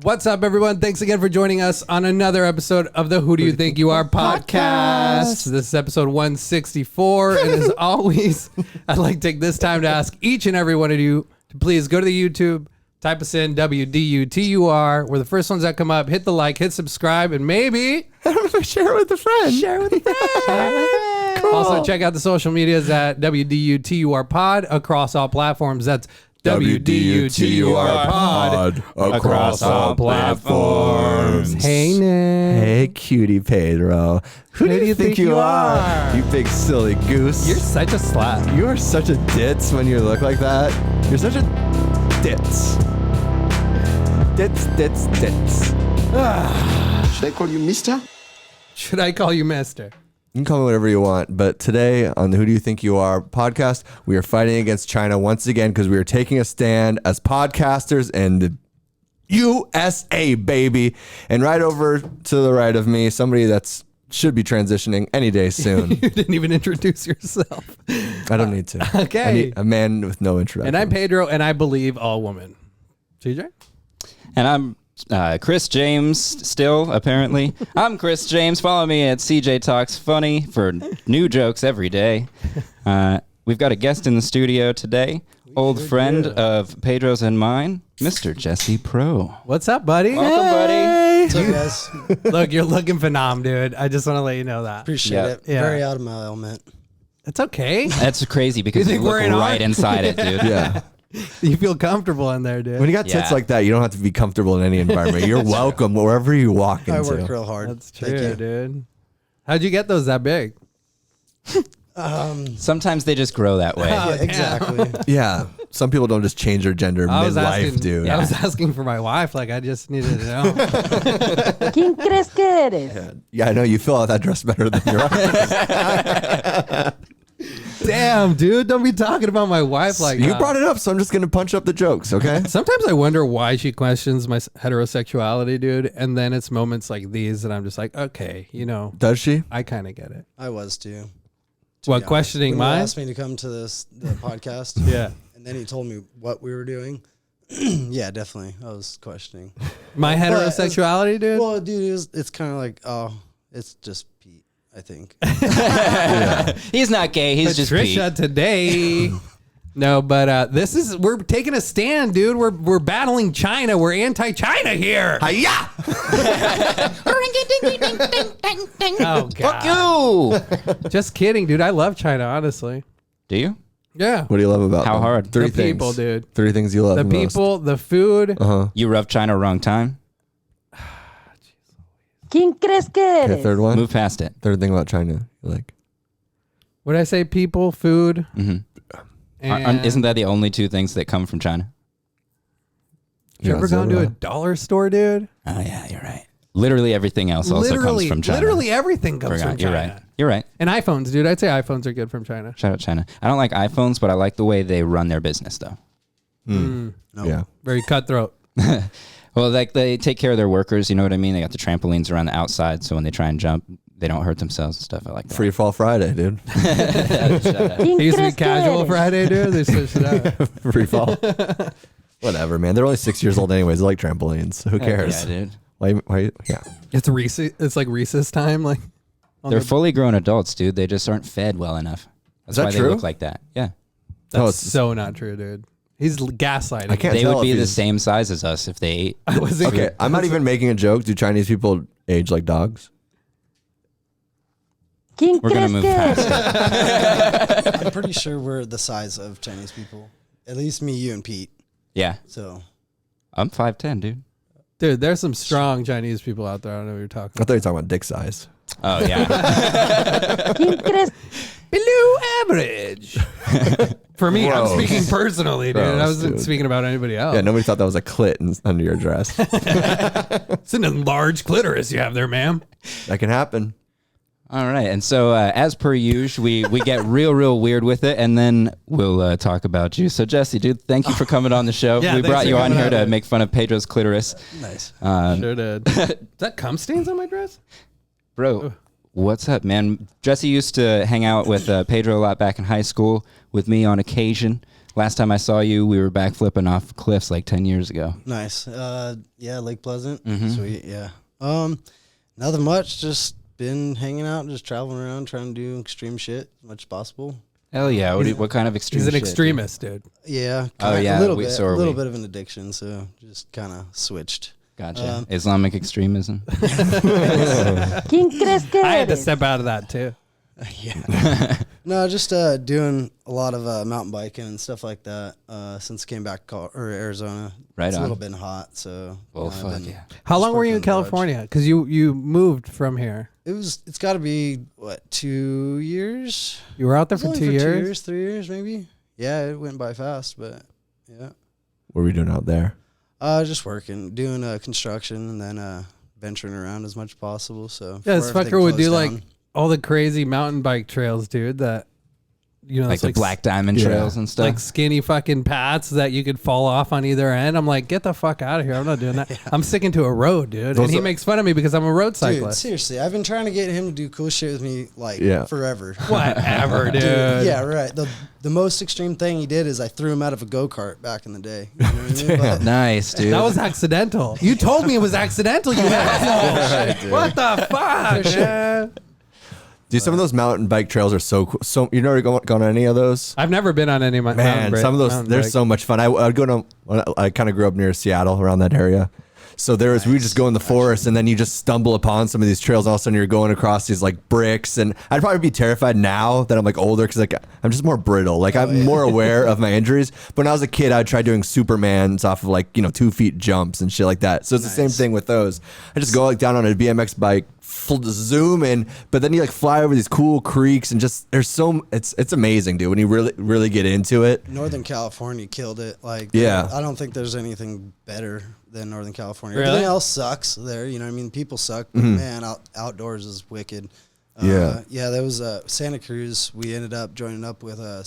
What's up, everyone? Thanks again for joining us on another episode of the Who Do You Think You Are podcast. This is episode 164. And as always, I'd like to take this time to ask each and every one of you to please go to the YouTube, type us in, WDUTUR. We're the first ones that come up. Hit the like, hit subscribe, and maybe share it with a friend. Share it with a friend. Cool. Also, check out the social medias at WDUTUR pod across all platforms. That's WDUTUR pod across all platforms. Hey, Nick. Hey, cutie Pedro. Who do you think you are? You big silly goose. You're such a slut. You are such a ditz when you look like that. You're such a ditz. Ditz. Should I call you mister? Should I call you mister? You can call me whatever you want, but today on the Who Do You Think You Are podcast, we are fighting against China once again because we are taking a stand as podcasters in the USA, baby. And right over to the right of me, somebody that's should be transitioning any day soon. You didn't even introduce yourself. I don't need to. Okay. I need a man with no introduction. And I'm Pedro, and I believe all women. CJ? And I'm Chris James still, apparently. I'm Chris James. Follow me at CJ Talks Funny for new jokes every day. We've got a guest in the studio today, old friend of Pedro's and mine, Mr. Jessie Prough. What's up, buddy? Welcome, buddy. What's up, guys? Look, you're looking phenom, dude. I just want to let you know that. Appreciate it. Yeah. Very out of my element. It's okay. That's crazy because you look right inside it, dude. Yeah. You feel comfortable in there, dude. When you got tits like that, you don't have to be comfortable in any environment. You're welcome wherever you walk into. I work real hard. That's true, dude. How'd you get those that big? Sometimes they just grow that way. Yeah, exactly. Yeah. Some people don't just change their gender midlife, dude. I was asking for my wife. Like, I just needed to know. ¿Quién crees que eres? Yeah, I know. You fill out that dress better than your eyes. Damn, dude. Don't be talking about my wife like You that. brought it up, so I'm just going to punch up the jokes, okay? Sometimes I wonder why she questions my heterosexuality, dude. And then it's moments like these that I'm just like, okay, you know. Does she? I kind of get it. I was too. What, questioning when mine? you asked me to come to the podcast. Yeah. And then he told me what we were doing. Yeah, definitely. I was questioning. My heterosexuality, dude? Well, dude, it's kind of like, it's just Pete, I think. He's not gay. He's just Patricia Pete. today. No, but we're taking a stand, dude. We're battling China. We're anti-China here. Hi-ya! Oh, God. Fuck you. Just kidding, dude. I love China, honestly. Do you? Yeah. What do you love about How them? hard? Three The things. people, dude. Three things you love The most. people, the food. You rubbed China wrong time. ¿Quién crees que Okay, eres? third one. Move past it. Third thing about China. You like. What did I say? People, food. Mm-hmm. And Isn't that the only two things that come from China? you ever gone to a dollar store, dude? Oh, yeah, you're right. Literally everything else also comes from China. Literally everything comes from You're China. right. You're right. And iPhones, dude. I'd say iPhones are good from China. Shout out China. I don't like iPhones, but I like the way they run their business, though. No. Yeah. Very cutthroat. Well, like they take care of their workers. You know what I mean? They got the trampolines around the outside, so when they try and jump, they don't hurt themselves and stuff. I like that. Free Fall Friday, dude. ¿Quién It used to be crees que casual eres? Friday, dude. They switched it up. Free Fall. Whatever, man. They're only 6 years old anyways. They like trampolines. So who cares? Yeah, dude. Why? Yeah. It's recess. It's like recess time. Like They're fully grown adults, dude. They just aren't fed well enough. That's that why true? they look like that. Yeah. that's it's- so not true, dude. He's gaslighting. I can't They tell would be if the he's- same size as us if they ate. I wasn't Okay, I'm not even making a joke. Do Chinese people age like dogs? ¿Quién We're going to crees move que past eres? it. I'm pretty sure we're the size of Chinese people. At least me, you, and Pete. Yeah. So, I'm 5'10", dude. Dude, there's some strong Chinese people out there. I don't know what you're talking I thought you were talking about dick size. Oh, yeah. ¿Quién crees? Below average. For me, Gross. I'm speaking personally, dude. I Gross, wasn't dude. speaking about anybody else. Yeah, nobody thought that was a clit under your dress. It's an enlarged clitoris you have there, ma'am. That can happen. All right. And so, as per usual, we get real weird with it, and then we'll talk about you. So, Jesse, dude, thank you for coming on the show. Yeah, we thanks brought for you on coming here on, to dude. make fun of Pedro's clitoris. nice. Sure did. Is that cum stains on my dress? Bro, what's up, man? Jesse used to hang out with Pedro a lot back in high school, with me on occasion. Last time I saw you, we were backflipping off cliffs like 10 years ago. Nice. Yeah, Lake Pleasant. Mhm. Sweet. Yeah. Nothing much. Just been hanging out, just traveling around, trying to do extreme shit as much as possible. Hell yeah. What kind of extreme He's an shit, extremist, dude. Yeah. Oh, yeah, A little so are bit. A little we. bit of an addiction. So just kind of switched. Gotcha. Islamic extremism. ¿Quién crees que I had to eres? step out of that too. Yeah. No, just doing a lot of mountain biking and stuff like that since I came back to Arizona. Right It's on. a little bit hot, so. Well, I've fuck been yeah. How just long were you working in on the garage. California? Because you moved from here. It's got to be, 2 years? You were out there It's for only 2 years? 2 years, 3 years maybe. Yeah, it went by fast, but yeah. What were we doing out there? Just working, doing construction, and then venturing around as much as possible. So Yeah, this before fucker would do everything like closed down. all the crazy mountain bike trails, dude. That Like it's the Black Diamond Yeah. trails and stuff. like skinny fucking paths that you could fall off on either end. I'm like, get the fuck out of here. I'm not doing that. I'm sticking to a road, dude. Those And he are- makes fun of me because I'm a road Dude, cyclist. seriously, I've been trying to get him to do cool shit with me forever. Whatever, dude. Yeah, right. The most extreme thing he did is I threw him out of a go-kart back in the day. You know what I mean? But- Nice, dude. That was accidental. You told me it was accidental, you asshole. What the fuck, man? Dude, some of those mountain bike trails are so cool. So you never gone on any of those? I've never been on any of my Man, some of those they're so much fun. I would go to. I kind of grew up near Seattle, around that area. So we would just go in the forest, and then you just stumble upon some of these trails. All of a sudden, you're going across these like bricks, and I'd probably be terrified now that I'm like older because like I'm just more brittle. Like I'm more aware of my injuries. But when I was a kid, I'd try doing Supermans off of like 2 feet jumps and shit like that. So it's the same thing with those. I just go like down on a BMX bike, zoom in, but then you like fly over these cool creeks and just it's amazing, dude. When you really get into it. Northern California killed it. Like, Yeah. I don't think there's anything better than Northern California. Really? Everything else sucks there. You know what I mean? People suck, but man, outdoors is wicked. Yeah. Yeah, there was Santa Cruz. We ended up joining up with a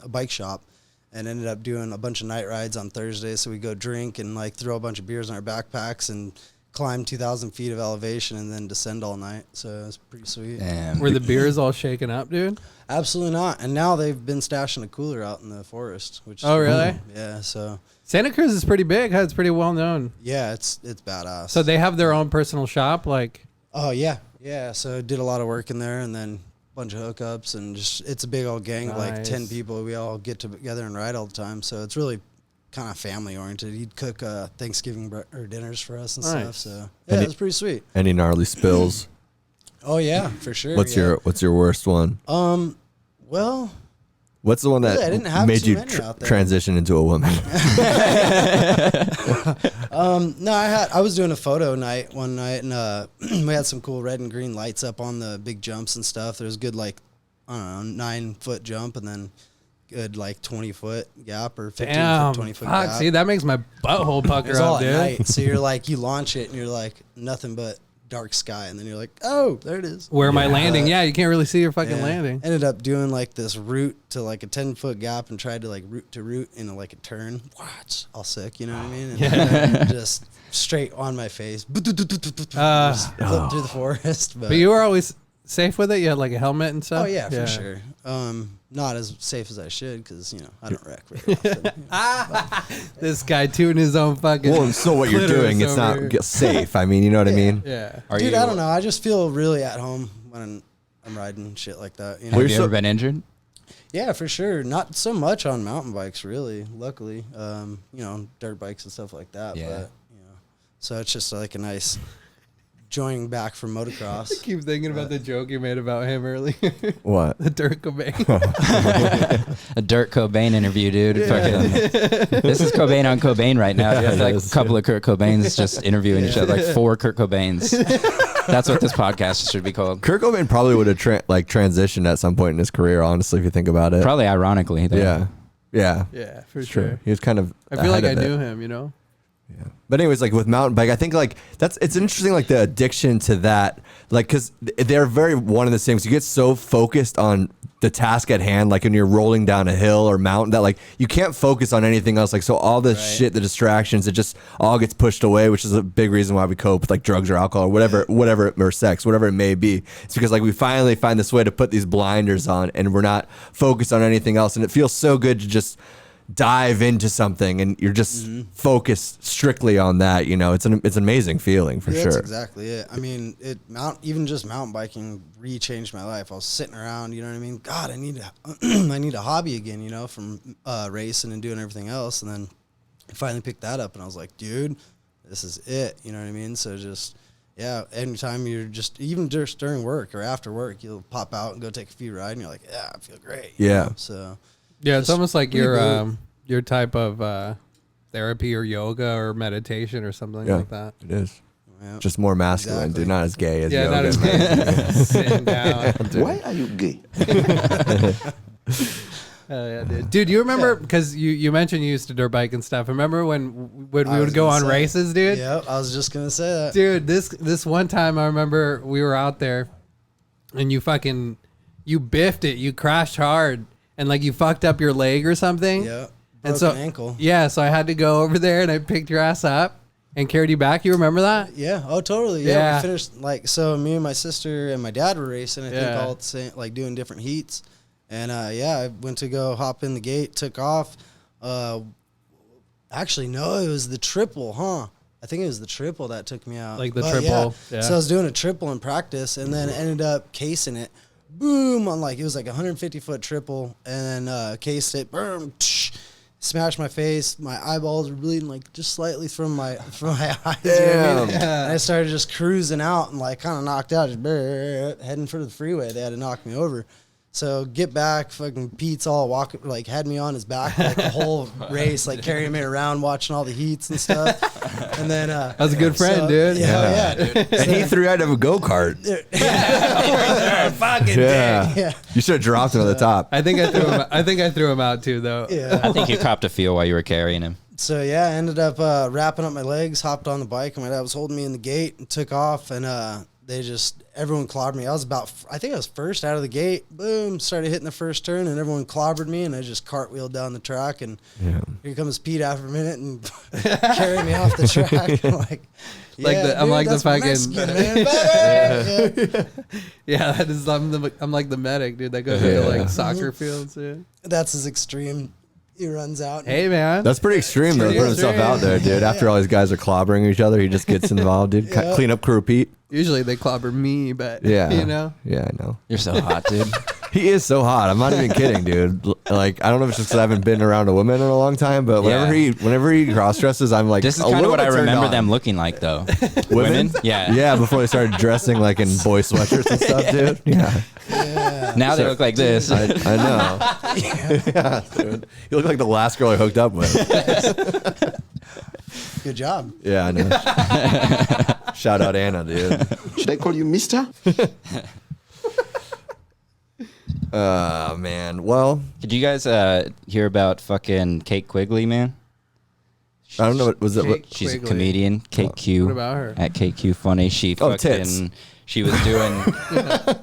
bike shop and ended up doing a bunch of night rides on Thursday. So we go drink and like throw a bunch of beers in our backpacks and climb 2,000 feet of elevation and then descend all night. So it was pretty sweet. Damn. Were the beers all shaken up, dude? Absolutely not. And now they've been stashing a cooler out in the forest, which is Oh, really? cool. Yeah, so Santa Cruz is pretty big. Huh? It's pretty well known. yeah, it's badass. So they have their own personal shop, like. Oh yeah. Yeah, so did a lot of work in there and then a bunch of hookups and just it's a big old gang of like Nice. 10 people. We all get together and ride all the time. So it's really kind of family oriented. He'd cook Thanksgiving or dinners for us and Nice. stuff. So yeah, it was pretty sweet. Any gnarly spills? Oh yeah, for sure. What's yeah. your worst one? Well, What's the one that Really, I didn't have made too you many out there. transition into a woman? no, I was doing a photo night one night, and we had some cool red and green lights up on the big jumps and stuff. There was good, like, I don't know, 9-foot jump, and then good, like, 20-foot gap or 15-foot, Damn. 20-foot Fuck, gap. see, that makes my butthole pucker It's all up, at dude. night, so you're like, you launch it, and you're like, nothing but dark sky, and then you're like, oh, there it is. Where am I landing? Yeah, you can't really see your fucking Yeah. landing. Ended up doing like this route to like a 10-foot gap and tried to like route to route in like a turn. Watch, all sick, you know what I mean? And just straight on my face. Just flipped through the forest. But you were always safe with it? You had like a helmet and stuff? Oh yeah, for sure. Not as safe as I should because I don't wreck very often. This guy tuning his own fucking. Well, so what you're clitoris doing, it's over not here. safe. I mean, you know what I mean? Yeah. Dude, I don't know. I just feel really at home when I'm riding shit like that. You know? Have you ever been injured? Yeah, for sure. Not so much on mountain bikes, really. Luckily, dirt bikes and stuff like that. Yeah. But so it's just like a nice joining back from motocross. I keep thinking about the joke you made about him earlier. What? The Dirk Cobain. A Dirt Cobain interview, dude. Fucking, this is Cobain on Cobain right now. It's like a couple of Kurt Cobains just interviewing each other, like 4 Kurt Cobains. That's what this podcast should be called. Kurt Cobain probably would have transitioned at some point in his career, honestly, if you think about it. Probably ironically, though. Yeah. Yeah. Yeah, for It's sure. true. He was kind of. I feel like I ahead of knew it. him, Yeah. But anyways, like with mountain bike, I think like it's interesting, like the addiction to that, like, cause they're very one and the same. So you get so focused on the task at hand, like when you're rolling down a hill or mountain, that like you can't focus on anything else. Like, so all the shit, the distractions, it just all gets pushed away, which is a big reason why we cope with like drugs or alcohol or whatever, or sex, whatever it may be. It's because like we finally find this way to put these blinders on and we're not focused on anything else. And it feels so good to just dive into something and you're just focused strictly on that. You know, it's an amazing feeling for sure. That's exactly it. I mean, even just mountain biking changed my life. I was sitting around, you know what I mean? God, I need a hobby again, you know, from racing and doing everything else. And then I finally picked that up and I was like, dude, this is it. You know what I mean? So just, yeah, anytime you're even just during work or after work, you'll pop out and go take a few rides and you're like, yeah, I feel great. Yeah. You know? So Yeah, it's almost like your type of therapy or yoga or meditation or something like that. It is. yeah. Just more masculine, dude. Not as gay as yoga. Not as gay. Sitting down. Why are you gay? Yeah, dude, you remember, because you mentioned you used to dirt bike and stuff. Remember when we would go on races, dude? Yeah, I was just going to say that. Dude, this one time I remember we were out there and you biffed it. You crashed hard and like you fucked up your leg or something. Yeah. And so, ankle. Yeah, so I had to go over there and I picked your ass up and carried you back. You remember that? Yeah. Oh, totally. Yeah. We finished so me and my sister and my dad were racing. I think all at the same, like doing different heats. And I went to go hop in the gate, took off. Actually, no, it was the triple, huh? I think it was the triple that took me out. Like the triple. Yeah. So I was doing a triple in practice and then ended up casing it. Boom, on it was like 150-foot triple, and then cased it. Boom, smashed my face. My eyeballs were bleeding like just slightly from my eyes. Damn. You know what I mean? And I started just cruising out and like kind of knocked out, just heading for the freeway. They had to knock me over. So get back, fucking Pete's all walking, like had me on his back like the whole race, like carrying me around, watching all the heats and stuff. And then that was a good friend, dude. Yeah, dude. And he threw out of a go-kart. Fucking Yeah. You should have dropped him at the top. I think I threw him out too, though. Yeah. I think you copped a feel while you were carrying him. So yeah, I ended up wrapping up my legs, hopped on the bike, and my dad was holding me in the gate and took off, and everyone clobbered me. I think I was first out of the gate. Boom, started hitting the first turn, and everyone clobbered me, and I just cartwheeled down the track, and here comes Pete after a minute and carried me off the track. I'm like, I'm like the fucking Mexican, man. yeah, that is I'm like the medic, dude, that goes into like soccer fields. Yeah. That's his extreme. He runs out. Hey, man. That's pretty extreme, though, putting himself out there, dude. After all these guys are clobbering each other, he just gets involved, dude. Clean up crew, Pete. Usually they clobber me, but Yeah. you know. Yeah, I know. You're so hot, dude. He is so hot. I'm not even kidding, dude. Like, I don't know if it's just because I haven't been around a woman in a long time, but whenever he cross dresses, I'm like, This is kind of what I remember them looking like, though. Women? Yeah. Yeah, before they started dressing like in boy sweatshirts and stuff, dude. Yeah. Now they look like this. I know. Yeah, dude. You look like the last girl I hooked up with. Good job. Yeah, I know. Shout out Anna, dude. Should I call you mister? Oh, man. Well, Did you guys hear about fucking Kate Quigley, man? I don't know. What was it? Kate What, She's Quigley. a comedian. Kate Q. What about her? At Kate Q Funny. She Oh, fucking. tits. She was doing.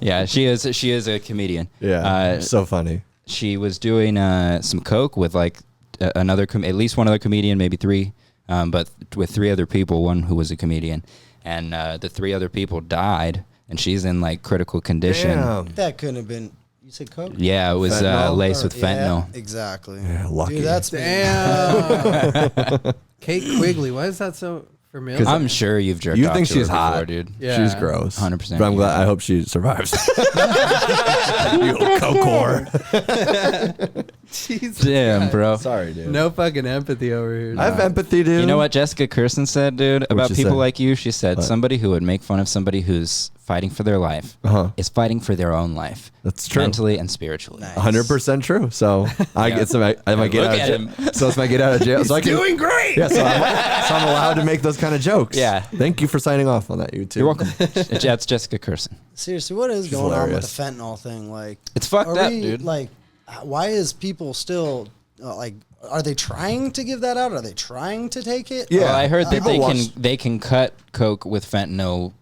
Yeah, she is a comedian. yeah. So funny. She was doing some coke with like at least one other comedian, maybe three, but with three other people, one who was a comedian, and the three other people died, and she's in like critical condition. Damn. That couldn't have been. You said coke? Yeah, it was Fentanyl? laced with fentanyl. Yeah, exactly. Yeah, lucky. Dude, that's Damn. Kate Quigley. Why is that so familiar? I'm sure you've jerked You off think to her she's hot, before, dude. Yeah. She's gross. 100%. But I'm glad. I hope she survives. You coke whore. Jesus Damn, Christ. bro. Sorry, dude. No fucking empathy over here. I have empathy, dude. You know what Jessica Kirsten said, dude, about she people say? like you? She said What? somebody who would make fun of somebody who's fighting for their life is fighting for their own life. That's true. Mentally and spiritually. 100% true. So I get some. I might get Look out at of jail. So I might get out of jail. So I can, doing great. Yeah. So I'm allowed to make those kind of jokes. Yeah. Thank you for signing off on that, YouTube. You're welcome. That's Jessica Kirsten. Seriously, what is She's going hilarious. on with the fentanyl thing? Like, It's fucked are up, we, dude. Like, why is people still like? Are they trying to give that out? Are they trying to take it? Yeah. Well, I heard that People they can cut coke with fentanyl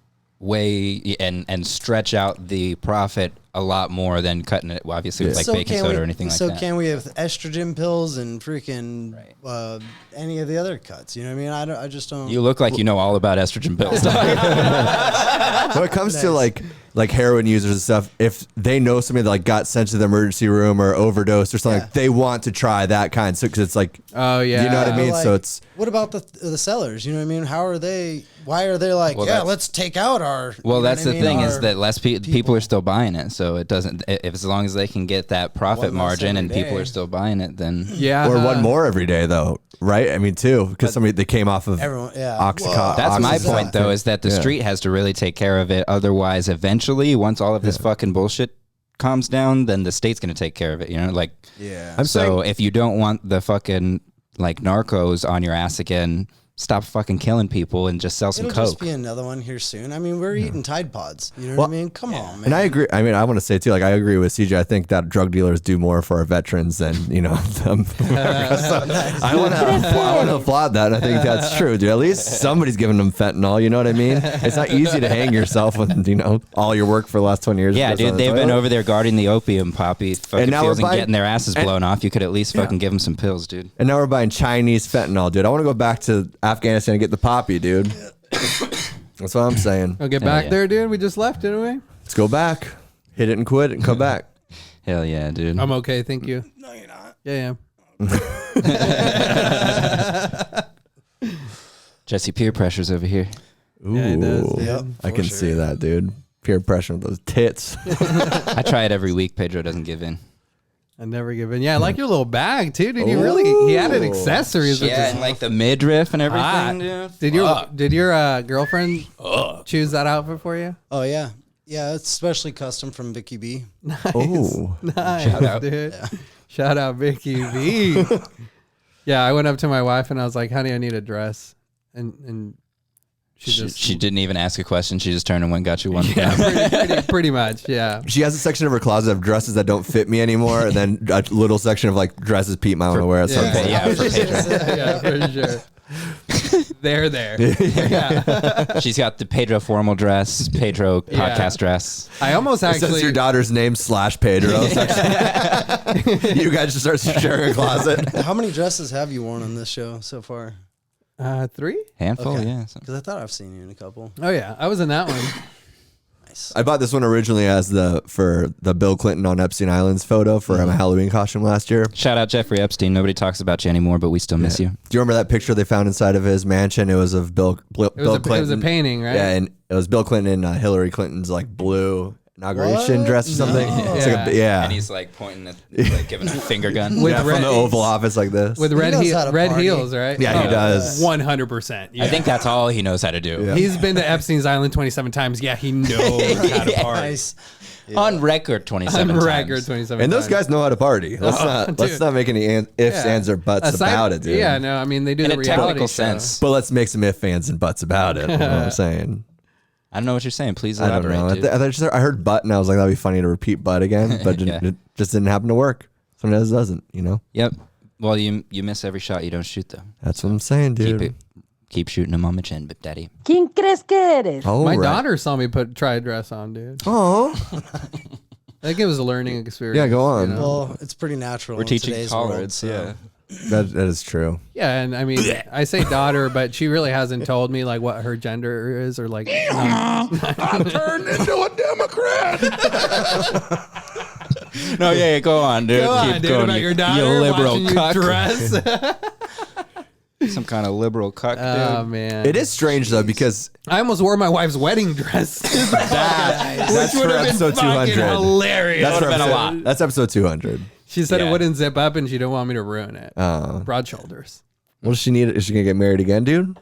way and stretch out the profit a lot more than cutting it, well, obviously, with like baking soda or anything like that. So can we have estrogen pills and freaking any of the other cuts? You know what I mean? I just don't. You look like you know all about estrogen pills. When it comes to like heroin users and stuff, if they know somebody that like got sent to the emergency room or overdosed or something, like, they want to try that kind. So because it's like, Oh yeah. you know what I mean. Like, So it's what about the sellers? You know what I mean? How are they? Why are they like? Well, yeah, that's- let's take out our. Well, you know that's what I the mean, thing is our that less people are still buying it. So it doesn't. If as long as they can get that profit One less margin and every people day. are still buying it, then Yeah. or one more every day though, right? I mean, too, because they came off of Everyone, yeah. Oxycontin. that's my Oxycontin. point, though, is that the street has to really take care of it. Otherwise, eventually, once all of this fucking bullshit calms down, then the state's going to take care of it. You know, like, Yeah. I'm so saying, if you don't want the fucking like narcos on your ass again, stop fucking killing people and just sell some It'll coke. just be another one here soon. I mean, we're eating Tide Pods. You know what I mean? Come on, man. and I agree. I mean, I want to say too, like I agree with CJ. I think that drug dealers do more for our veterans than them. I want to applaud that. And I think that's true, dude. At least somebody's giving them fentanyl. You know what I mean? It's not easy to hang yourself when all your work for the last 20 years. Yeah, goes on dude, the they've been toilet. over there guarding the opium poppy fucking now fields we're and buying- getting their asses blown off. You could at least fucking give them some pills, dude. And now we're buying Chinese fentanyl, dude. I want to go back to Afghanistan and get the poppy, dude. That's what I'm saying. I'll get Hell back yeah. there, dude. We just left, didn't we? Let's go back, hit it and quit it and come back. Hell yeah, dude. I'm okay, thank you. No, you're not. Yeah, Jesse, peer pressure's over here. Ooh, Yeah, it does, dude. Yep, I for can sure. see that, dude. Peer pressure with those tits. I try it every week. Pedro doesn't give in. I never give in. Yeah, I like your little bag too. Did you really? He added accessories. Which Yeah, is and like the midriff and hot. everything, dude. Did your girlfriend choose that outfit for you? Oh yeah, yeah. It's specially custom from Vicky B. Oh, Nice, Shout out. dude. Shout out, Vicky V. Yeah, I went up to my wife and I was like, "Honey, I need a dress," and She didn't even ask a question. She just turned and went and got you one. yeah, pretty much, yeah. she has a section of her closet of dresses that don't fit me anymore, and then a little section of like dresses Pete might want to wear at some point. Yeah, for Pedro. Yeah, for sure. They're there. Yeah. She's got the Pedro formal dress, Pedro Yeah. podcast dress. I almost It says actually. your daughter's name / Pedro. You guys just start sharing a closet. How many dresses have you worn on this show so far? 3? Handful, Okay. yeah. Because I thought I've seen you in a couple. Oh yeah, I was in that one. Nice. I bought this one originally for the Bill Clinton on Epstein Island's photo for my Halloween costume last year. Shout out Jeffrey Epstein. Nobody talks about you anymore, but we still miss you. Do you remember that picture they found inside of his mansion? It was of Bill Clinton. It was a painting, right? Yeah, and it was Bill Clinton and Hillary Clinton's like blue inauguration What? dress or something. No. It's like Yeah. And he's like pointing at, like giving a finger gun. With yeah, from red- the Oval Office like this. With red knows how to red party. heels, right? Yeah, he does. 100%. Yeah. I think that's all he knows how to do. Yeah. He's been to Epstein's Island 27 times. Yeah, he knows how to party. Nice. On record, 27 On times. record, 27 and those times. guys know how to party. Let's dude. not make any ifs, Yeah. ands, or buts Aside- about it, dude. Yeah, no, I mean, they do In the a reality technical show. sense. But let's make some ifs, ands, and buts about it. You know what I'm saying? I don't know what you're saying. Please I don't elaborate, know. dude. I heard butt and I was like, that'd be funny to repeat butt again, but Yeah. it just didn't happen to work. Sometimes it doesn't, you know? Yep. Well, you miss every shot you don't shoot, though. That's what I'm saying, dude. Keep shooting them on my chin, but daddy. ¿Quién crees que eres? All My right. daughter saw me try a dress on, dude. Oh, I think it was a learning experience. yeah, go on. you know? Well, it's pretty natural. We're in teaching today's tolerance, world, yeah. That is true. Yeah, and I mean, I say daughter, but she really hasn't told me like what her gender is or like. I turned into a Democrat. No, yeah, go on, dude. Go on, Keep dude, going, about you, your daughter you liberal watching you cuck. dress. Some kind of liberal cuck, dude. Oh man, It is strange though because I almost wore my wife's wedding dress, that's which would for have been episode fucking 200. hilarious. That's for been a episode, lot. That's episode 200. She said it Yeah. wouldn't zip up, and she didn't want me to ruin it. Oh. Broad shoulders, What does she need? Is she gonna get married again, dude?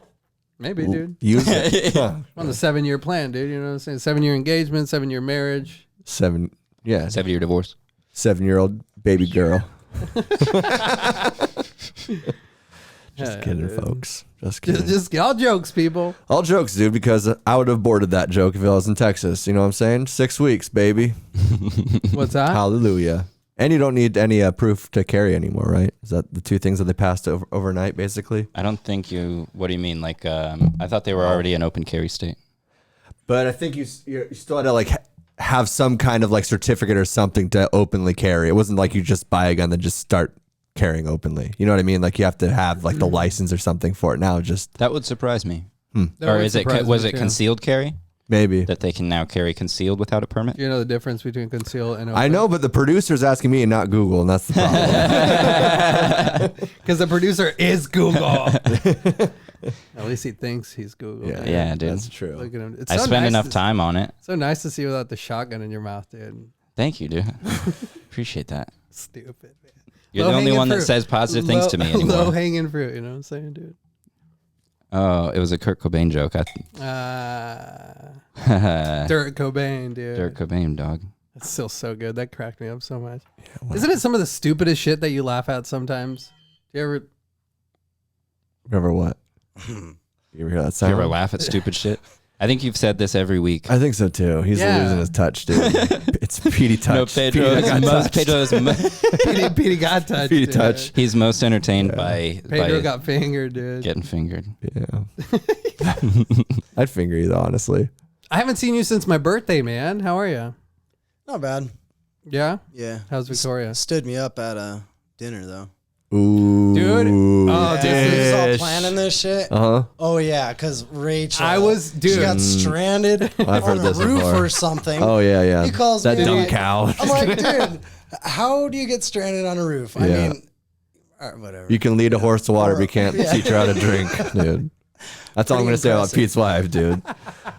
maybe, dude. Use it. Huh. On the 7-year plan, dude. You know what I'm saying? 7-year engagement, 7-year marriage. 7-year divorce. 7-year-old baby girl. Just Kidding, folks. Just kidding. Just all jokes, people. All jokes, dude, because I would have aborted that joke if I was in Texas. You know what I'm saying? 6 weeks, baby. What's that? Hallelujah. And you don't need any proof to carry anymore, right? Is that the two things that they passed overnight, basically? I don't think you. What do you mean? Like, I thought they were already an open carry state. But I think you still had to like have some kind of like certificate or something to openly carry. It wasn't like you just buy a gun and just start carrying openly. You know what I mean? Like you have to have like the license or something for it now. Just That would surprise me. That Or would is it surprise was me, it too. concealed carry maybe. that they can now carry concealed without a permit? Do you know the difference between conceal and open? I know, but the producer's asking me and not Google, and that's the problem. Because the producer is Google. At least he thinks he's Google. Yeah. Yeah, dude. That's true. Look at him. It's I so spend nice enough to- time on it. So nice to see you without the shotgun in your mouth, dude. Thank you, dude. Appreciate that. Stupid, man. You're the only Low-hanging one that fruit. says positive things to me Low anymore. hanging fruit, you know what I'm saying, dude? Oh, it was a Kurt Cobain joke. Dirk Cobain, dude. Kurt Cobain, dog. That's still so good. That cracked me up so much. Isn't it some of the stupidest shit that you laugh at sometimes? Do you ever? Remember what? You ever hear that Do sound? you ever laugh at stupid shit? I think you've said this every week. I think so too. He's Yeah. losing his touch, dude. It's Petey touch. No, Pedro Petey got touched. Petey got touched. Petey dude. touch. He's most entertained by Pedro got fingered, dude. getting fingered. Yeah. I'd finger you though, honestly. I haven't seen you since my birthday, man. How are you? Not bad. Yeah. Yeah. How's Victoria? Stood me up at dinner though. Ooh. Dude. Oh, Yeah, dude. he was all planning this shit. Uh-huh. Oh yeah, because Rachel. I was- She dude. got stranded I've heard on a this roof before. or something. Oh, yeah. He calls that me dumb like- cow. I'm like, dude, how do you get stranded on a roof? I Yeah. mean, whatever. You can lead a horse to water, but you can't Yeah. teach her how to drink, dude. That's all I'm Pretty going to say about impressive. Pete's wife, dude.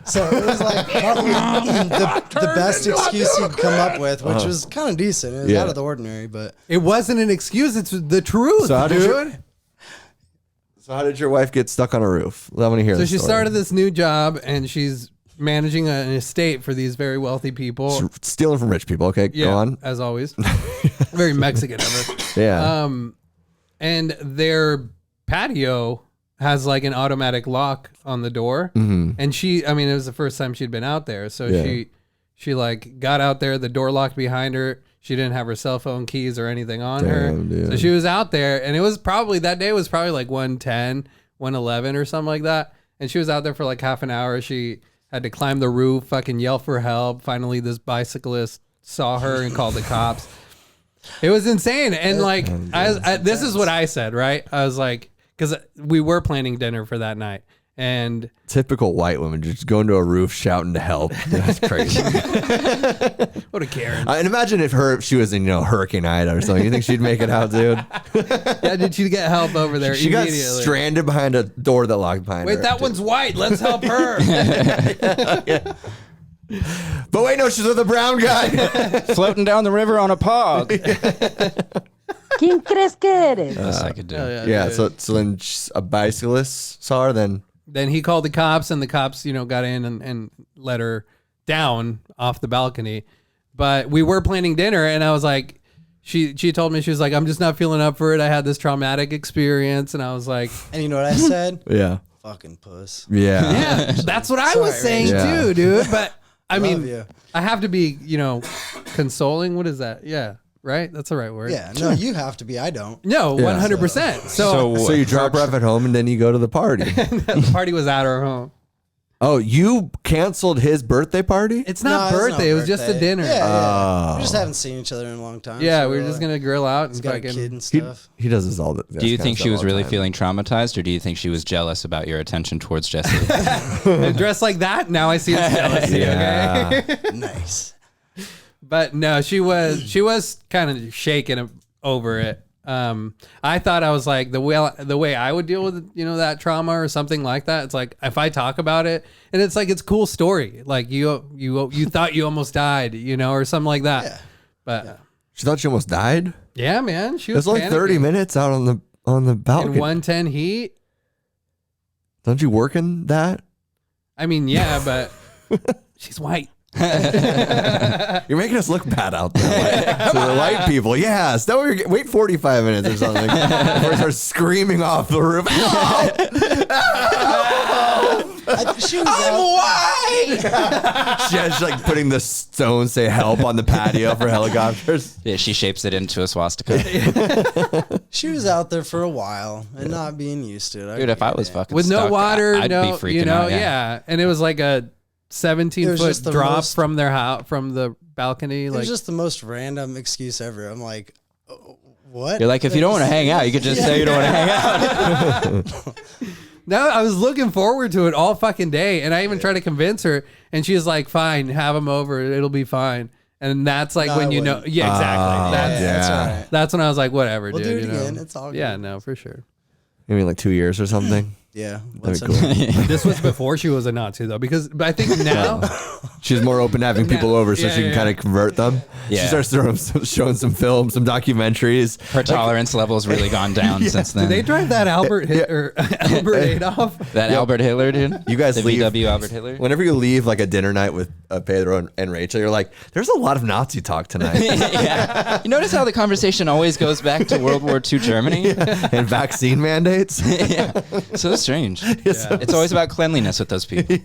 So it was like probably the best excuse he'd come up with, which was kind of decent. It was Yeah. out of the ordinary, but It wasn't an excuse. It's the truth, So how did dude. So how did your wife get stuck on a roof? I want to hear So this she story. started this new job, and she's managing an estate for these very wealthy people. She's stealing from rich people. Okay, Yeah, go on. as always. Very Mexican of her. Yeah. And their patio has like an automatic lock on the door. And she, I mean, it was the first time she'd been out there. So Yeah. she like got out there, the door locked behind her. She didn't have her cell phone keys or anything on her. Damn, dude. So she was out there, and it was probably, that day was probably like 1:10, 1:11 or something like that. And she was out there for like half an hour. She had to climb the roof, fucking yell for help. Finally, this bicyclist saw her and called the cops. It was insane. And like, this is what I said, right? I was like, because we were planning dinner for that night. And Typical white woman just going to a roof shouting to help. That's crazy. what a Karen. And imagine if she was in Hurricane Ida or something. You think she'd make it out, dude? Yeah, did she get help over there She got immediately? stranded behind a door that locked behind her. Wait, that one's white. Let's help her. But wait, no, she's with a brown guy. Floating down the river on a pog. ¿Quién crees que eres? Best I could do. Yeah, so then a bicyclist saw her, then Then he called the cops, and the cops, got in and let her down off the balcony. But we were planning dinner, and I was like, she told me, she was like, I'm just not feeling up for it. I had this traumatic experience, and I was like, and you know what I said? yeah. Fucking puss. Yeah. yeah, that's what I was Sorry, saying Rachel. too, dude. But I Love mean, you. I have to be, consoling. What is that? Yeah, right. That's the right word. Yeah, no, you have to be. I don't. No, 100%. So So you drop her off at home and then you go to the party. the party was at our home. Oh, you canceled his birthday party? It's not No, it's birthday. It was just a birthday. dinner. Yeah, we just haven't seen each other in a long time. Yeah, so we were just gonna grill out He's and got a fucking. kid and stuff. He does this all the Do you think she was really feeling traumatized, or do you think she was jealous about your attention towards Jessie? Dressed like that. Now I see it's jealousy. Yeah. Okay, Nice. but no, she was kind of shaken over it. I thought, I was like, the way I would deal with that trauma or something like that. It's like, if I talk about it, and it's like, it's a cool story. Like you thought you almost died, or something like that. Yeah. But She thought she almost died? yeah, man, she It was was like 30 panicking. minutes out on the in balcony. 110 heat. Don't you work in that? I mean, yeah, but she's white. You're making us look bad out there. So the white people, yeah. Is that what you're getting? Wait 45 minutes or something before we start screaming off the roof. She was out. She's like putting the stones say help on the patio for helicopters. Yeah, she shapes it into a swastika. She was out there for a while and not being used to it. Dude, if I was fucking with no stuck, water, I'd no, be freaking you know, out. yeah. And it was like a 17-foot just the drop most- from their house, from the balcony. It Like, was just the most random excuse ever. I'm like, oh, what? You're like, if you don't want to hang out, you could just say you don't want to hang out. no, I was looking forward to it all fucking day, and I even tried to convince her, and she was like, "Fine, have them over. It'll be fine." And that's like No, when I you know, wouldn't. yeah, exactly. That's That's all right. that's when I was like, "Whatever, We'll dude." do it you know? again. It's all Yeah, good. no, for sure. Maybe like 2 years or something. Yeah. That'd What's be cool. This was before she was a Nazi, though, because but I think now, She's more open to having people over so Yeah, she can yeah. kind of convert them. Yeah. She starts showing some films, some documentaries. Her tolerance level's really gone down since then. did they drive that Albert Albert Adolf? That Albert Hitler, dude. You guys the leave. VW Albert Hitler. Whenever you leave like a dinner night with Pedro and Rachel, you're like, there's a lot of Nazi talk tonight. Yeah. You notice how the conversation always goes back to World War II Germany? And vaccine mandates. Yeah. So strange. It's always about cleanliness with those people.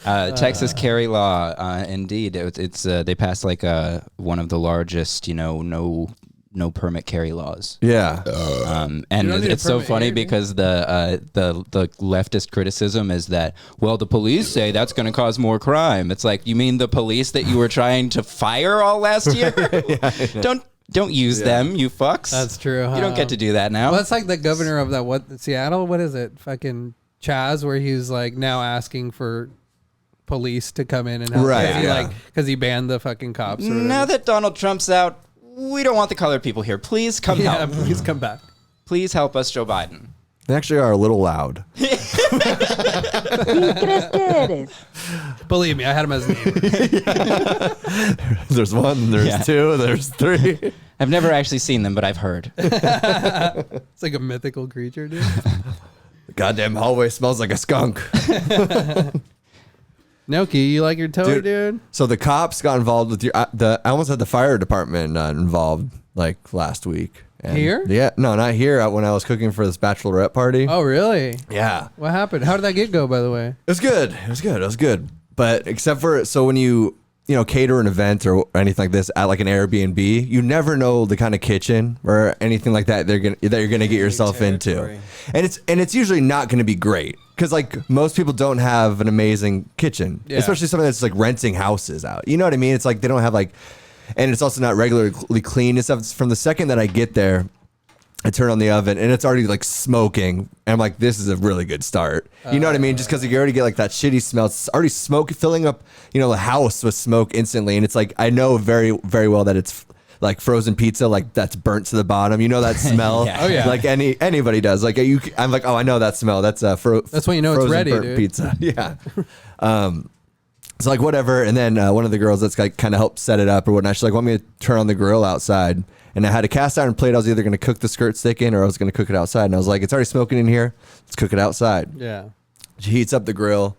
Texas carry law, indeed, it's they passed like one of the largest, no permit carry laws. Yeah. And don't need a it's so permit funny here, dude. because the leftist criticism is that, well, the police say that's going to cause more crime. It's like, you mean the police that you were trying to fire all last year? Don't use them, you fucks. That's true. You don't get to do that now. Well, it's like the governor of that Seattle. What is it? Fucking Chaz, where he's like now asking for police to come in and help. Right, Because he, yeah. because he banned the fucking cops. Or Now whatever. that Donald Trump's out, we don't want the colored people here. Please come yeah, help. please come back. Please help us, Joe Biden. They actually are a little loud. ¿Quién crees que eres? Believe me, I had him as a neighbor. There's one, there's Yeah. two, there's three. I've never actually seen them, but I've heard. It's like a mythical creature, dude. The goddamn hallway smells like a skunk. Noki, you like your toe, dude? So the cops got involved with I almost had the fire department involved like last week. And Here? Yeah, no, not here. When I was cooking for this bachelorette party. Oh, really? Yeah, What happened? How did that gig go, by the way? it was good. It was good. It was good. But except for when you cater an event or anything like this at like an Airbnb, you never know the kind of kitchen or anything like that that you're gonna get yourself into, territory. and it's usually not gonna be great because like most people don't have an amazing kitchen, Yeah. especially something that's like renting houses out. You know what I mean? It's like they don't have like, and it's also not regularly clean and stuff. From the second that I get there, I turn on the oven and it's already like smoking. And I'm like, this is a really good start. You know what I mean? Just because you already get like that shitty smell. It's already smoke filling up, the house with smoke instantly. And it's like, I know very, very well that it's like frozen pizza, like that's burnt to the bottom. You know that smell? Yeah. Oh, yeah. Like anybody does. Like I'm like, oh, I know that smell. That's That's when you know it's frozen ready, burnt dude. pizza. Yeah. So like whatever, and then one of the girls that's like kind of helped set it up or whatnot, she's like, want me to turn on the grill outside, and I had a cast iron plate. I was either going to cook the skirt steak in or I was going to cook it outside, and I was like, it's already smoking in here, let's cook it outside. Yeah. She heats up the grill,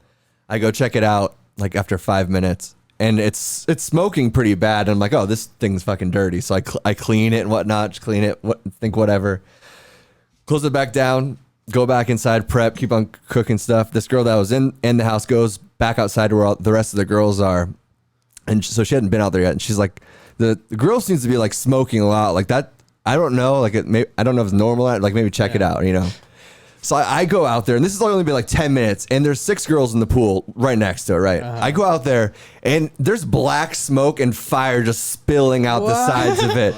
I go check it out like after 5 minutes, and it's smoking pretty bad, and I'm like, oh, this thing's fucking dirty, so I clean it and whatnot, just clean it, whatever, close it back down, go back inside, prep, keep on cooking stuff. This girl that was in the house goes back outside to where all the rest of the girls are. And so she hadn't been out there yet. And she's like, the grill seems to be like smoking a lot. Like that, I don't know. Like I don't know if it's normal. Like maybe check it out, So I go out there, and this has only been like 10 minutes, and there's 6 girls in the pool right next to it, right? I go out there, and there's black smoke and fire just spilling out the sides of it.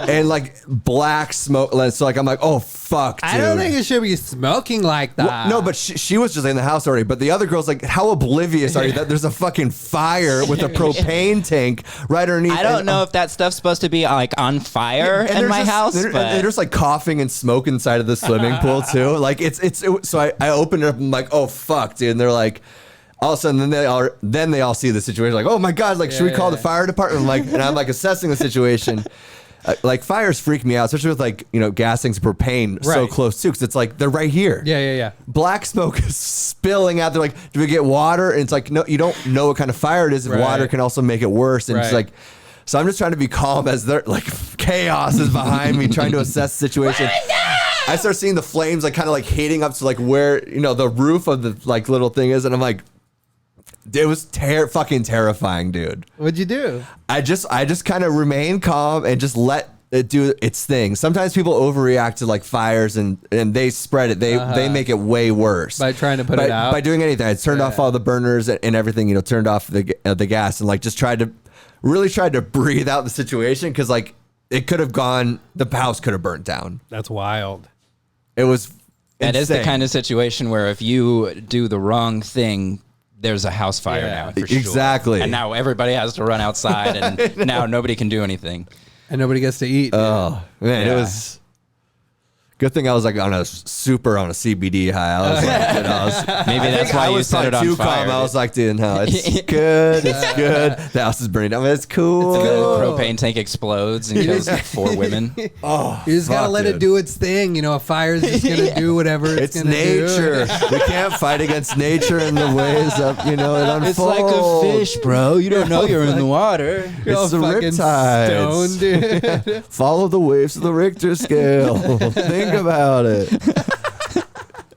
And like black smoke. So like I'm like, oh, fuck, dude. I don't think it should be smoking like that. Well, no, but she was just in the house already. But the other girl's like, how oblivious are you that there's a fucking fire with a propane tank right underneath? I don't know if that stuff's supposed to be like on fire in they're my house. They're but just like coughing and smoke inside of the swimming pool too. Like so I open it up and I'm like, oh fuck, dude. And they're like, all of a sudden then they all see the situation, like, oh my god, like should we call the fire department? And I'm like assessing the situation. Like fires freak me out, especially with like gassing propane so Right. close too, because it's like they're right here. Yeah. Black smoke is spilling out. They're like, do we get water? And it's like, no, you don't know what kind of fire it is. If Right. water can also make it worse. And it's Right. like, so I'm just trying to be calm as they're like chaos is behind me, trying to assess the situation. I start seeing the flames like kind of like heating up to like where, you know, the roof of the like little thing is. And I'm like, it was fucking terrifying, dude. What'd you do? I just kind of remain calm and just let it do its thing. Sometimes people overreact to like fires and they spread it. They make it way worse By trying to put it out? By doing anything. I turned off all the burners and everything, you know, turned off the gas and like just tried to breathe out the situation. Cause like it could have gone, the house could have burnt down. That's wild. It was That is the insane. kind of situation where if you do the wrong thing, there's a house fire now. For sure. Exactly. And now everybody has to run outside, and now nobody can do anything. And nobody gets to eat. Oh man, Yeah. it was. Good thing I was like on a CBD high. I was like, dude, Maybe that's why you set it on fire. Calm. I was like, dude, no, it's good. It's good. The house is burning down. It's cool. The propane tank explodes and kills 4 women. Oh, You just gotta let it do its thing. You know, a fire's just gonna do whatever it's gonna nature. do. We can't fight against nature and the ways that, you know, it unfolds. bro. You don't know you're in the water. You're all It's the fucking riptides. stoned, dude. Follow the waves of the Richter scale. Think about it.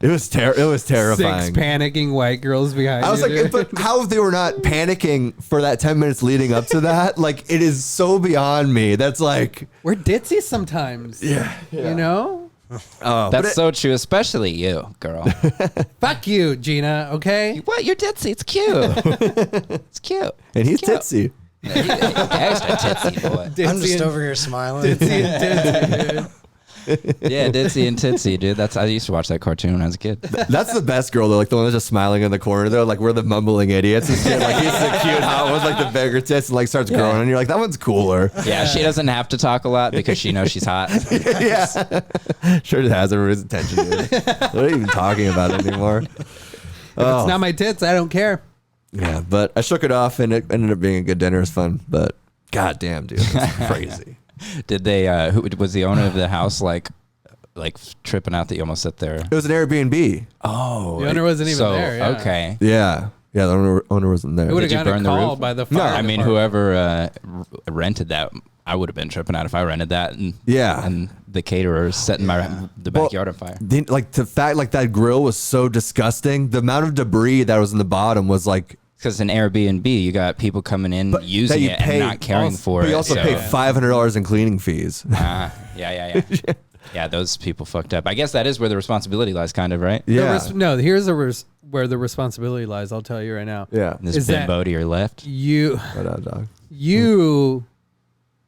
It was terrifying. 6 panicking white girls behind I was you, like, dude. but how they were not panicking for that 10 minutes leading up to that? Like, it is so beyond me. That's like, We're ditzy sometimes. yeah. You know? That's so true, especially you, girl. Fuck you, Gina, okay? What? You're ditzy. It's cute. It's cute. And he's Cute. tipsy. Extra tipsy, boy. I'm Ditzy just and- over here smiling. Ditzy and ditzy, dude. Yeah, Ditzy and Titsy, dude. I used to watch that cartoon when I was a kid. That's the best girl, though. Like, the one that's just smiling in the corner, though. Like, we're the mumbling idiots and shit. Like, he's the cute hot one, like the bigger tits, and like starts growing. And you're like, that one's cooler. Yeah, she doesn't have to talk a lot because she knows she's hot. Yeah. Sure, it has everybody's attention, dude. What are you even talking about anymore? If it's not my tits, I don't care. Yeah, but I shook it off, and it ended up being a good dinner. It was fun, but goddamn, dude, it's crazy. Did they? Who was the owner of the house? Like tripping out that you almost sit there. It was an Airbnb. Oh, The owner wasn't even there, yeah. Okay. Yeah, the owner wasn't there. It would have Did you gotten burn a the call roof? by the fire. I mean, department. whoever rented that, I would have been tripping out if I rented that. And Yeah. and the caterer setting the backyard on fire. Like the fact, like that grill was so disgusting. The amount of debris that was in the bottom was like. Because in Airbnb, you got people coming in using that you it pay and not caring for but it. you also so- pay $500 in cleaning fees. Yeah. Yeah, those people fucked up. I guess that is where the responsibility lies, kind of, right? Yeah, No, here's where the responsibility lies. I'll tell you right now. yeah. This Is that- bimbo to your left. You Right on, dog.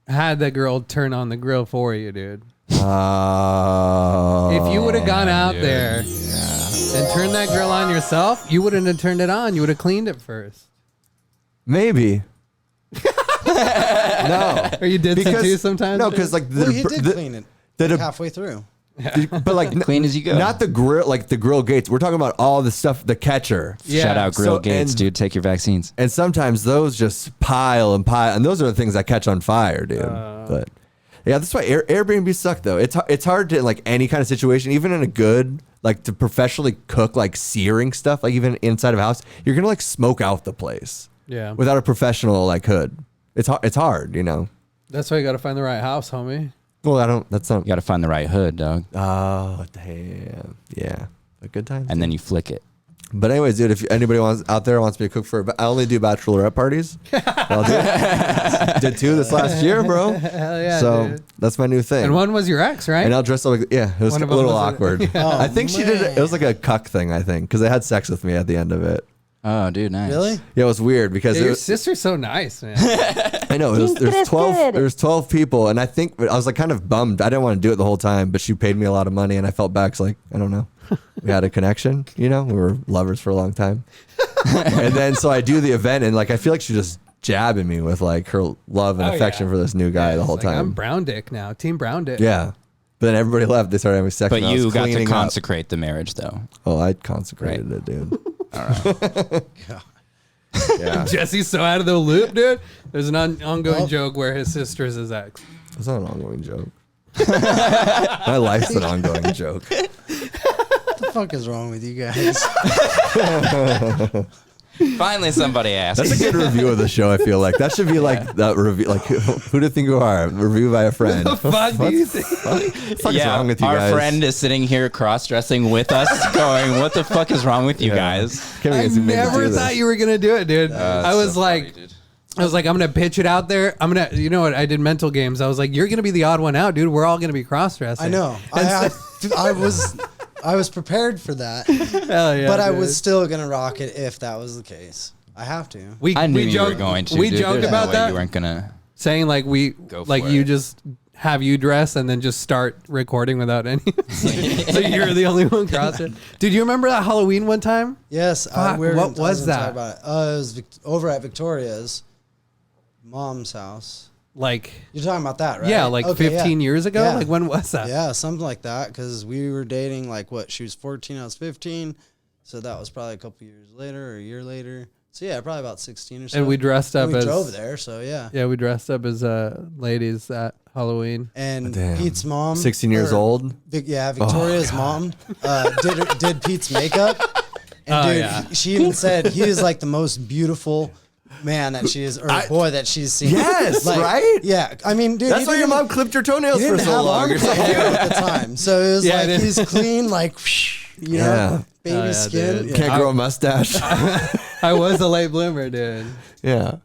had the girl turn on the grill for you, dude. Oh. If you would have gone out there and turned that grill on yourself, you wouldn't have turned it on. You would have cleaned it first. Maybe. No. Or you did some too sometimes? No, dude? because like Well, he did clean it halfway through. but like Clean as you go. Not the grill, like the grill gates. We're talking about all the stuff, the catcher. Yeah. Shout out Grill So- Gates, and- dude. Take your vaccines. And sometimes those just pile, and those are the things that catch on fire, dude. But yeah, that's why Airbnb suck though. It's hard to like any kind of situation, even in a good like to professionally cook like searing stuff, like even inside of a house, you're gonna like smoke out the place. Yeah. Without a professional like hood, it's hard, you know. That's why you got to find the right house, homie. Well, that's not. You got to find the right hood, dog. Oh damn, yeah, a good time. And then you flick it. But anyways, dude, if anybody out there wants me to cook for, I only do bachelorette parties. I'll do it. Did 2 this last year, bro. Hell yeah, So dude. that's my new thing. And one was your ex, right? And I'll dress up like, yeah, it was One a of them little was a- awkward. I think she did it. It was like a cuck thing, I think, because they had sex with me at the end of it. Oh, dude, nice. Really? Yeah, it was weird because Yeah, it your was, sister's so nice, man. I know there's 12 people, and I think I was like kind of bummed. I didn't want to do it the whole time, but she paid me a lot of money, and I felt back. It's like, I don't know, we had a connection, you know, we were lovers for a long time, and then so I do the event, and like I feel like she's just jabbing me with like her love and Oh, affection yeah. for this new guy the whole It's like, I'm time. brown dick now, Team Brown Dick. Yeah, but then everybody left. They started having sex. But and I was you got to cleaning up. consecrate the marriage, though. Oh, I consecrated it, dude. Yeah, Jesse's so out of the loop, dude. There's an ongoing joke where his sister's his ex. it's not an ongoing joke. My life's an ongoing joke. What the fuck is wrong with you guys? Finally, somebody asked. That's a good review of the show. I feel like that should be like that review. Like, who do you think you are? Review by a friend. The fuck do you think? What's wrong with you our guys? friend is sitting here cross-dressing with us, going, "What the fuck is wrong with you guys?" Can't I believe you made me never do this. thought you were gonna do it, dude. I was so like, funny, dude. I'm gonna pitch it out there. You know what? I did mental games. I was like, you're gonna be the odd one out, dude. We're all gonna be cross-dressing. I know. I was prepared for that, Hell yeah, but I dude. was still gonna rock it if that was the case. I have to. I knew we you joked, were going to. We dude. joked There's no about way that, You weren't gonna. saying like Go for you it. just have you dress and then just start recording without any. So you're the only one cross-dressed. Dude, you remember that Halloween one time? Yes. Fuck, what was that? About it. It was over at Victoria's mom's house. Like, You're talking about that, right? yeah, like Okay, 15 years ago. Yeah. Like, when was that? Yeah, something like that. Because we were dating, like, what? She was 14, I was 15. So that was probably a couple years later or a year later. So yeah, probably about 16 or so. And we dressed up And we as drove there. So yeah. Yeah, we dressed up as ladies at Halloween. And Damn. Pete's mom, 16 years or old. Victoria's mom, did Pete's makeup. And Oh, dude, yeah. she even said he is like the most beautiful man that she is, or boy that she's seen. Yes, Like, right? Yeah, I mean, dude, That's he why your didn't- mom clipped your toenails he for didn't so have long. armpit hair at the time, so it was Yeah, like it he's clean, like you know, Yeah. baby Oh, yeah, skin. dude. Yeah. Can't grow a mustache. I was a late bloomer, dude. Yeah.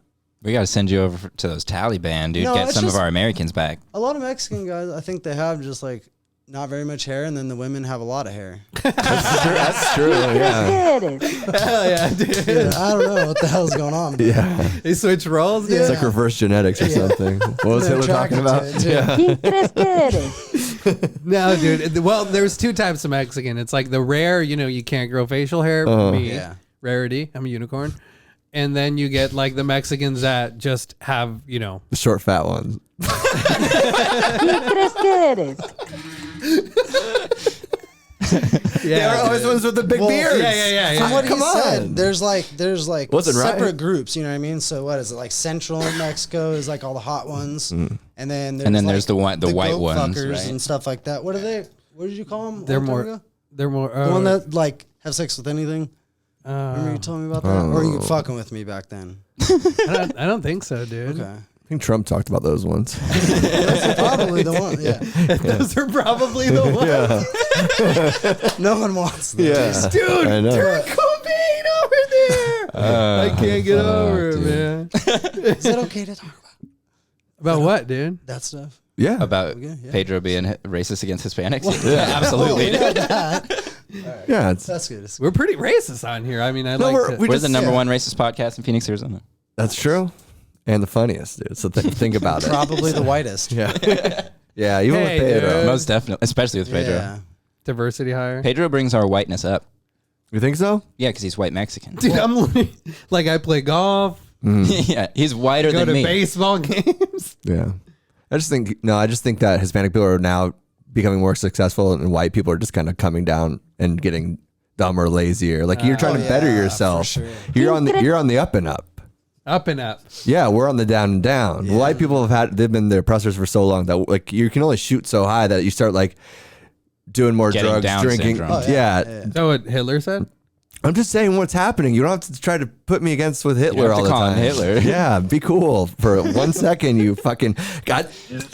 We got to send you over to those Taliban, dude. No, Get it's some just- of our Americans back. A lot of Mexican guys, I think they have just like not very much hair, and then the women have a lot of hair. That's true. Yeah. ¿Quieres? Hell yeah, dude. Dude, I don't know what the hell's going on. But Yeah. They switch roles, dude. It's like reverse genetics or something. What was they're Hitler talking about? attracted to it, too. ¿Quién crees que eres? No, dude. Well, there's two types of Mexican. It's like the rare, you can't grow facial hair. Me, Yeah. rarity. I'm a unicorn. And then you get like the Mexicans that just have, The short, fat ones. ¿Quién crees que eres? They're always ones with the big beards. Yeah. From what Come he on. said, there's like Wasn't right. separate groups. You know what I mean? So what is it like? Central Mexico is like all the hot ones, and then there's the white goat ones, fuckers right? and stuff like that. What are they? What did you call them? They're more. the one that like have sex with anything. Remember you told me about that, or you fucking with me back then? I don't think so, dude. Okay, I think Trump talked about those ones. that's probably the one. Yeah, Those are probably the ones. no one wants them. Dude, I know. Kurt Cobain over there. I can't get over it, man. Is that okay to talk About what, dude? about that stuff? Yeah. About Okay, yeah. Pedro being racist against Hispanics. Absolutely. Oh, yeah, Yeah. It's, that's good. We're pretty racist on here. I mean, we're- we We're just- the number yeah. one racist podcast in Phoenix, Arizona. that's true. And the funniest, dude. So think about it. Probably the whitest. Yeah. Yeah. Even Hey, with Pedro. dude. Most definitely, especially with Pedro. Yeah. diversity hire. Pedro brings our whiteness up. You think so? Yeah, because he's white Mexican. Dude, I'm like I play golf, Yeah, he's whiter go than to me. baseball games. Yeah. I just think that Hispanic people are now becoming more successful and white people are just kind of coming down and getting dumber, lazier. Like you're trying to better yeah, yourself. for sure. You're on the up and up. Up and up. Yeah, we're on the down and down. Yeah. White people they've been the oppressors for so long that like you can only shoot so high that you start like doing more Getting drugs, Down drinking. syndrome. Oh, yeah. Is that what Hitler said? I'm just saying what's happening. You don't have to try to put me against with Hitler have to all the call him time. Hitler. Yeah, be cool for 1 second. You fucking got.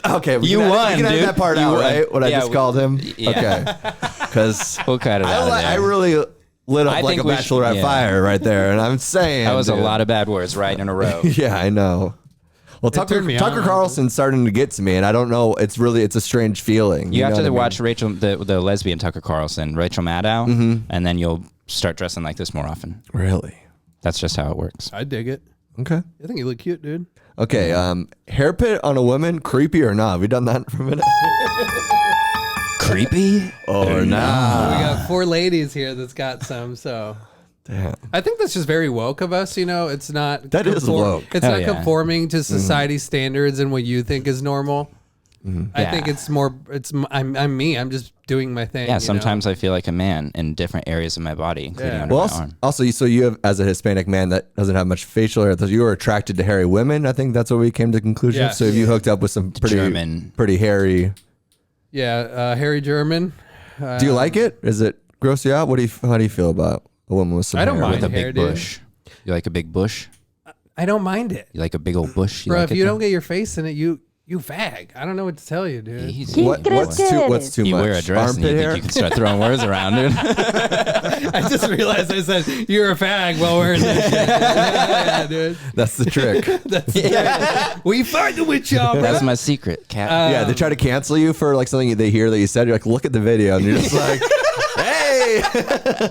Okay, You won, We can dude. edit that part You out, won. right? What I Yeah, just called him. yeah. Okay, because We'll cut it out of there. I really lit up I like a think we should- bachelorette yeah. fire right there, and I'm saying That was a dude. lot of bad words right in a row. Yeah, I know. Well, Tucker turned me on. Carlson's starting to get to me, and I don't know. It's a strange feeling. You have know to what I mean? watch Rachel, the lesbian Tucker Carlson, Rachel Maddow, and then you'll start dressing like this more often. Really? That's just how it works. I dig it. Okay. I think you look cute, dude. Okay. Hair pit on a woman, creepy or not? We done that for a minute. Creepy? Or We not? got 4 ladies here that's got some, so Damn. I think that's just very woke of us. It's not. That is woke. It's Hell not yeah. conforming to society's standards and what you think is normal. I Yeah. think it's more. I'm me. I'm just doing my thing. Yeah, sometimes I feel like a man in different areas of my body, including Yeah. under Well, my arm. also, so you have, as a Hispanic man that doesn't have much facial hair, you were attracted to hairy women. I think that's what we came to the conclusion. Yeah. So if you hooked up with some German. pretty hairy, Yeah, Harry German. do you like it? Is it gross you out? How do you feel about a woman with some I don't hair? mind With a hair, big dude. bush. You like a big bush? I don't mind it. You like a big old bush? Bro, like if you don't get your face in it, you fag. I don't know what to tell you, dude. Easy. What's too You much? wear a dress and you Armpit think hair? you can start throwing words around, dude. I just realized I said you're a fag while wearing this shit. Yeah, dude. That's the trick. We fucking with y'all, bro. That's my secret, cat. Yeah, they try to cancel you for like something they hear that you said. You're like, look at the video, and you're just like, hey.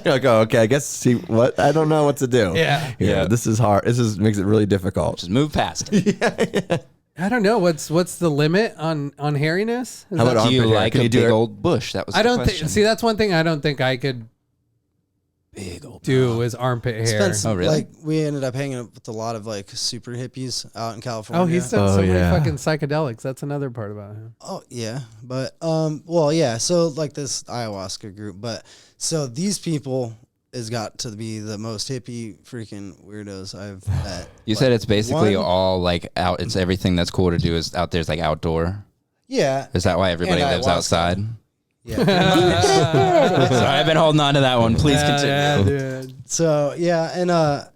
You're like, oh, okay. I guess see what I don't know what to do. Yeah. This is hard. Makes it really difficult. Just move past it. I don't know what's the limit on hairiness. How about Do you armpit hair? like Can a you do big it? old bush? That was I the don't question. think. See, that's one thing I don't think I could Big old do is armpit hair. Spence, Oh, really? Like we ended up hanging up with a lot of like super hippies out in California. Oh, he said so many yeah. fucking psychedelics. That's another part about him. Oh yeah, but well yeah. So like this ayahuasca group, but so these people has got to be the most hippie freaking weirdos I've met. You said it's basically one- all like out. It's everything that's cool to do is out there's like outdoor. Yeah. Is that why everybody And lives ayahuasca. outside? Yeah. Sorry, I've been holding on to that one. Please continue. Yeah, dude. So yeah, and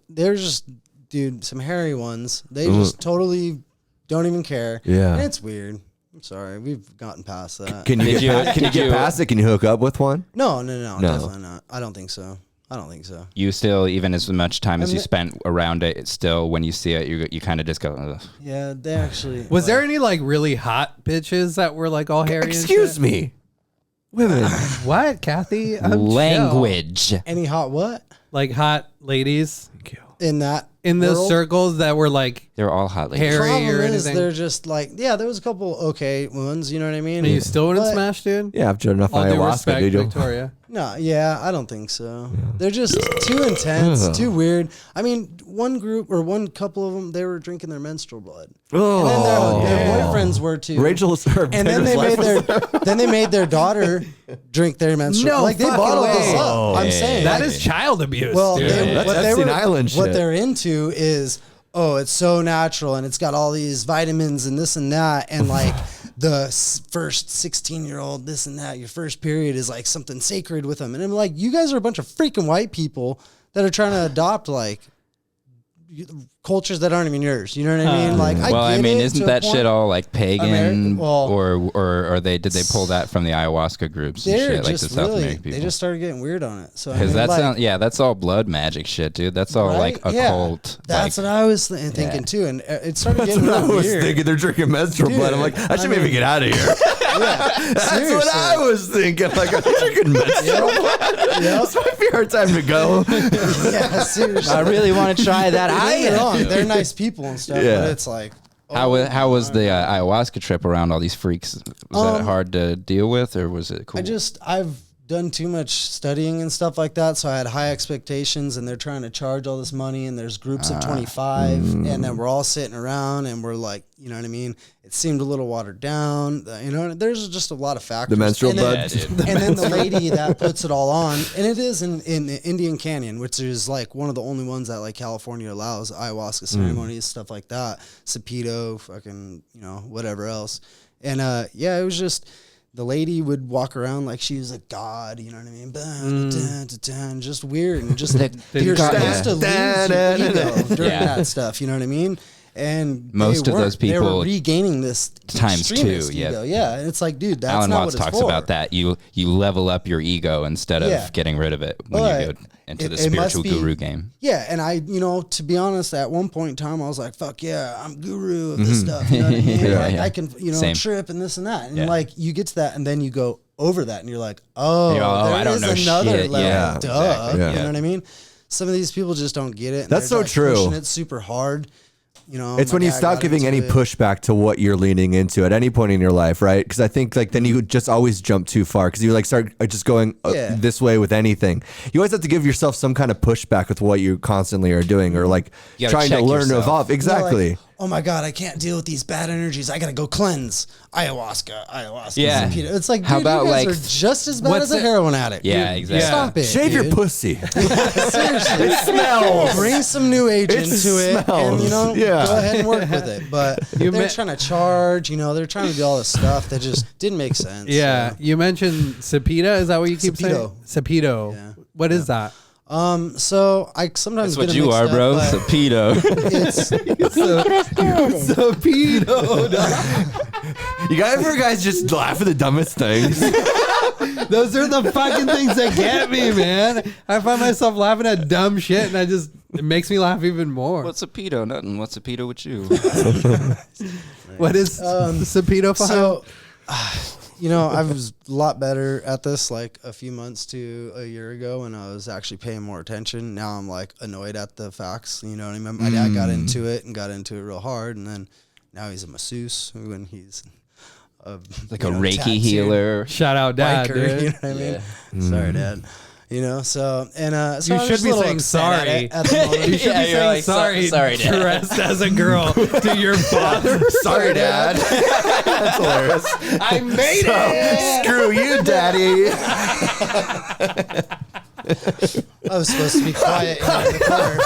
they're just dude some hairy ones. They just totally don't even care. Yeah. And it's weird. I'm sorry, we've gotten past that. Can you Did you- can you did get you- past it? Can you hook up with one? No, No. definitely not. I don't think so. You still, even as much time as And you spent around it, it's still when you see it, you kind of just go. Ugh. Yeah, they actually. Was there any like really hot bitches that were like all hairy? Excuse and shit? me, women. What, Kathy? I'm chill. Language. any hot what Like hot ladies in that in those world? circles that were like They're all hot ladies. hairy Problem or is, anything. they're just like, yeah, there was a couple okay ones, you know what I mean? And you still wouldn't But- smash, dude? Yeah, after enough All due ayahuasca, respect, dude. you'll- Victoria. No, yeah, I don't think so. They're just too intense, too weird. I mean, one group or one couple of them, they were drinking their menstrual blood. Oh, And then their boyfriends were too. Rachel's her And then they made their daughter drink their menstrual. No like they fucking bottled way. this up. I'm saying That like, is child abuse, well, dude. That's what they Epstein were, Island what shit. they're into is, oh, it's so natural and it's got all these vitamins and this and that, and like the first 16-year-old this and that, your first period is like something sacred with them. And I'm like, you guys are a bunch of freaking white people that are trying to adopt like cultures that aren't even yours. You know what I mean? Like, I get mean, it isn't to a that point. shit all like pagan, Well- or did they pull that from the ayahuasca groups and They're shit, like the just South really, American people? they just started getting weird on it. So I Because mean, that's all blood magic shit, dude. That's all right? like Yeah. occult. That's like, what I was thinking too, and it started getting That's what I really was weird. thinking. They're drinking menstrual blood. I'm like, I should maybe get out of here. Yeah, That's what I was thinking. Like, I'm drinking menstrual blood. This might be our time to go. Yeah, seriously. I really want to try that. Don't get me wrong, they're nice people and stuff, Yeah. but it's like, How was the ayahuasca trip around all these freaks? Was that hard to deal with, or was it cool? I've done too much studying and stuff like that, so I had high expectations, and they're trying to charge all this money, and there's groups of 25, and then we're all sitting around, and we're like, you know what I mean? It seemed a little watered down, you know. There's just a lot of factors. The menstrual And then- blood. and then the lady that puts it all on, and it is in the Indian Canyon, which is like one of the only ones that like California allows ayahuasca ceremonies, stuff like that, sapito, fucking, you know, whatever else. And yeah, it was just the lady would walk around like she was a god, you know what I mean? Just weird and just you're supposed to lose your ego during Yeah. that stuff, you know what I mean? And Most they of those weren't. They people- were regaining this Times extremist two, yeah. ego. Yeah, and it's like, dude, that's Alan not Watts what it's talks for. about that. You level up your ego instead of Yeah. getting rid of it when you But go into the it must spiritual be- guru game. Yeah, and I, you know, to be honest, at one point in time, I was like, "Fuck yeah, I'm guru of this stuff." You know what I mean? Yeah, Like yeah. I can, you know, Same. trip and this and that, and Yeah. like you get to that, and then you go over that, and you're like, "Oh, You're all, there I don't is know another shit." level." Yeah, Duh, exactly. you Yeah. know what I mean? Some of these people just don't get it. And That's they're, so like, true. Pushing it super hard. You know, It's my when you dad stop got giving into any it. pushback to what you're leaning into at any point in your life, right? Because I think like then you just always jump too far because you like start just going Yeah. this way with anything. You always have to give yourself some kind of pushback with what you constantly are doing or like You gotta trying to check learn to yourself. evolve. They're Exactly. like, oh my god, I can't deal with these bad energies. I gotta go cleanse ayahuasca. Yeah. Sapito. It's like, dude, How about, you guys like, are just as bad what's as a it- heroin addict. Yeah, Dude, exactly. Stop it. Shave your dude. pussy. Seriously. It smells. Bring some new age It into it, and you know, smells. Yeah. go ahead and work with it. But they're met- trying to charge. You know, they're trying to do all this stuff that just didn't make sense. Yeah, so. you mentioned sapita. Is that what you keep Sapito. saying? Sapito. Yeah. What is that? So I sometimes That's what get you it are, mixed bro. up, It's a but pedo. it's ¿Qué crees que eres? So pedo. You guys just laugh at the dumbest things. Those are the fucking things that get me, man. I find myself laughing at dumb shit, and it makes me laugh even more. What's a pedo? Nothing. What's a pedo with you? What is Sapedo? so. I was a lot better at this like a few months to a year ago when I was actually paying more attention. Now I'm like annoyed at the facts. You know what I mean? My dad got into it real hard, and then now he's a masseuse when he's Like a Reiki healer. Shout out, Dad. biker. Dude. You know what I mean? Sorry, Dad. So You I'm should just be a little saying upset sorry. at the moment. You should be you're saying like, sorry, sorry, Dad. dressed as a girl to your father. Sorry, Dad. That's hilarious. I made it. Screw you, Daddy. I was supposed to be quiet in the corner.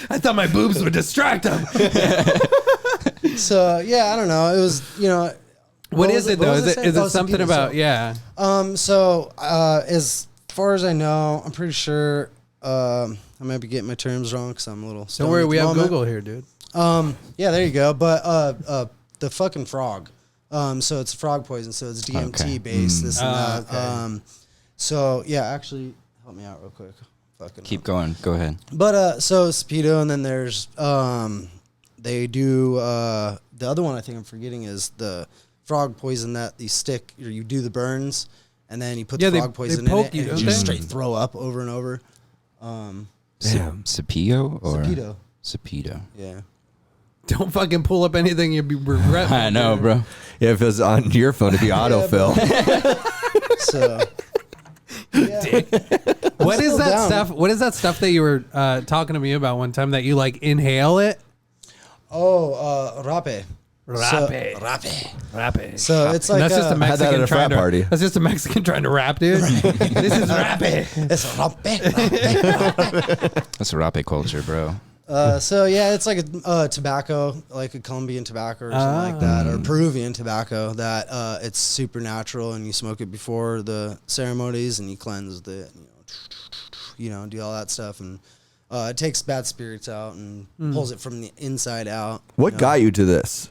I thought my boobs would distract him. So I don't know. It was What is it though? was Is it Oh, something Sapedo, about so as far as I know, I'm pretty sure I might be getting my terms wrong because I'm a little. Don't worry, we have Google here, dude. There you go. But the fucking frog. So it's frog poison. So it's DMT based. This and that. Okay. Actually, help me out real quick. Fucking Keep going. Go ahead. But so Sapedo, and then there's they do the other one I think I'm forgetting is the frog poison that you stick or you do the burns and then you put the frog poison in it and you just straight throw up over and over. Damn. Sapio or Sapedo. Sapedo. Yeah. Don't fucking pull up anything you'd be regretful. I know, bro. Yeah, if it was on your phone, it'd be autofill. So What is that down. stuff? What is that stuff that you were talking to me about one time that you like inhale it? Rape. Rape. So it's like that's just a I had that Mexican at a trying frat party. to. That's just a Mexican trying to rap, dude. This is rape. it's rape. That's rape culture, bro. It's like a tobacco, like a Colombian tobacco or something like that, or Peruvian tobacco that it's super natural and you smoke it before the ceremonies and you cleanse it, do all that stuff and it takes bad spirits out and pulls it from the inside out. What got you to this?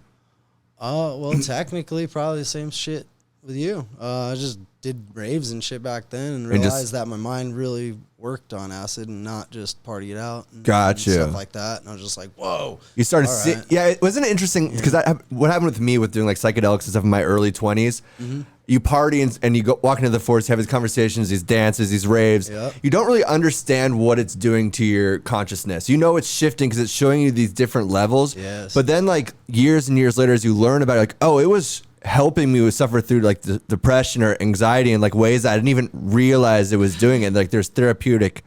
Well, technically probably the same shit with you. I just did raves and shit back then and realized that my mind really worked on acid and not just party it out. And stuff like that. And I was just like, whoa. You started, All right. it wasn't interesting because what happened with me with doing like psychedelics and stuff in my early 20s. You party and you go walk into the forest, have these conversations, these dances, these raves. Yep. You don't really understand what it's doing to your consciousness. You know it's shifting because it's showing you these different levels. Yes. But then like years and years later, as you learn about it, like, oh, it was helping me suffer through like the depression or anxiety in like ways I didn't even realize it was doing it. Like there's therapeutic.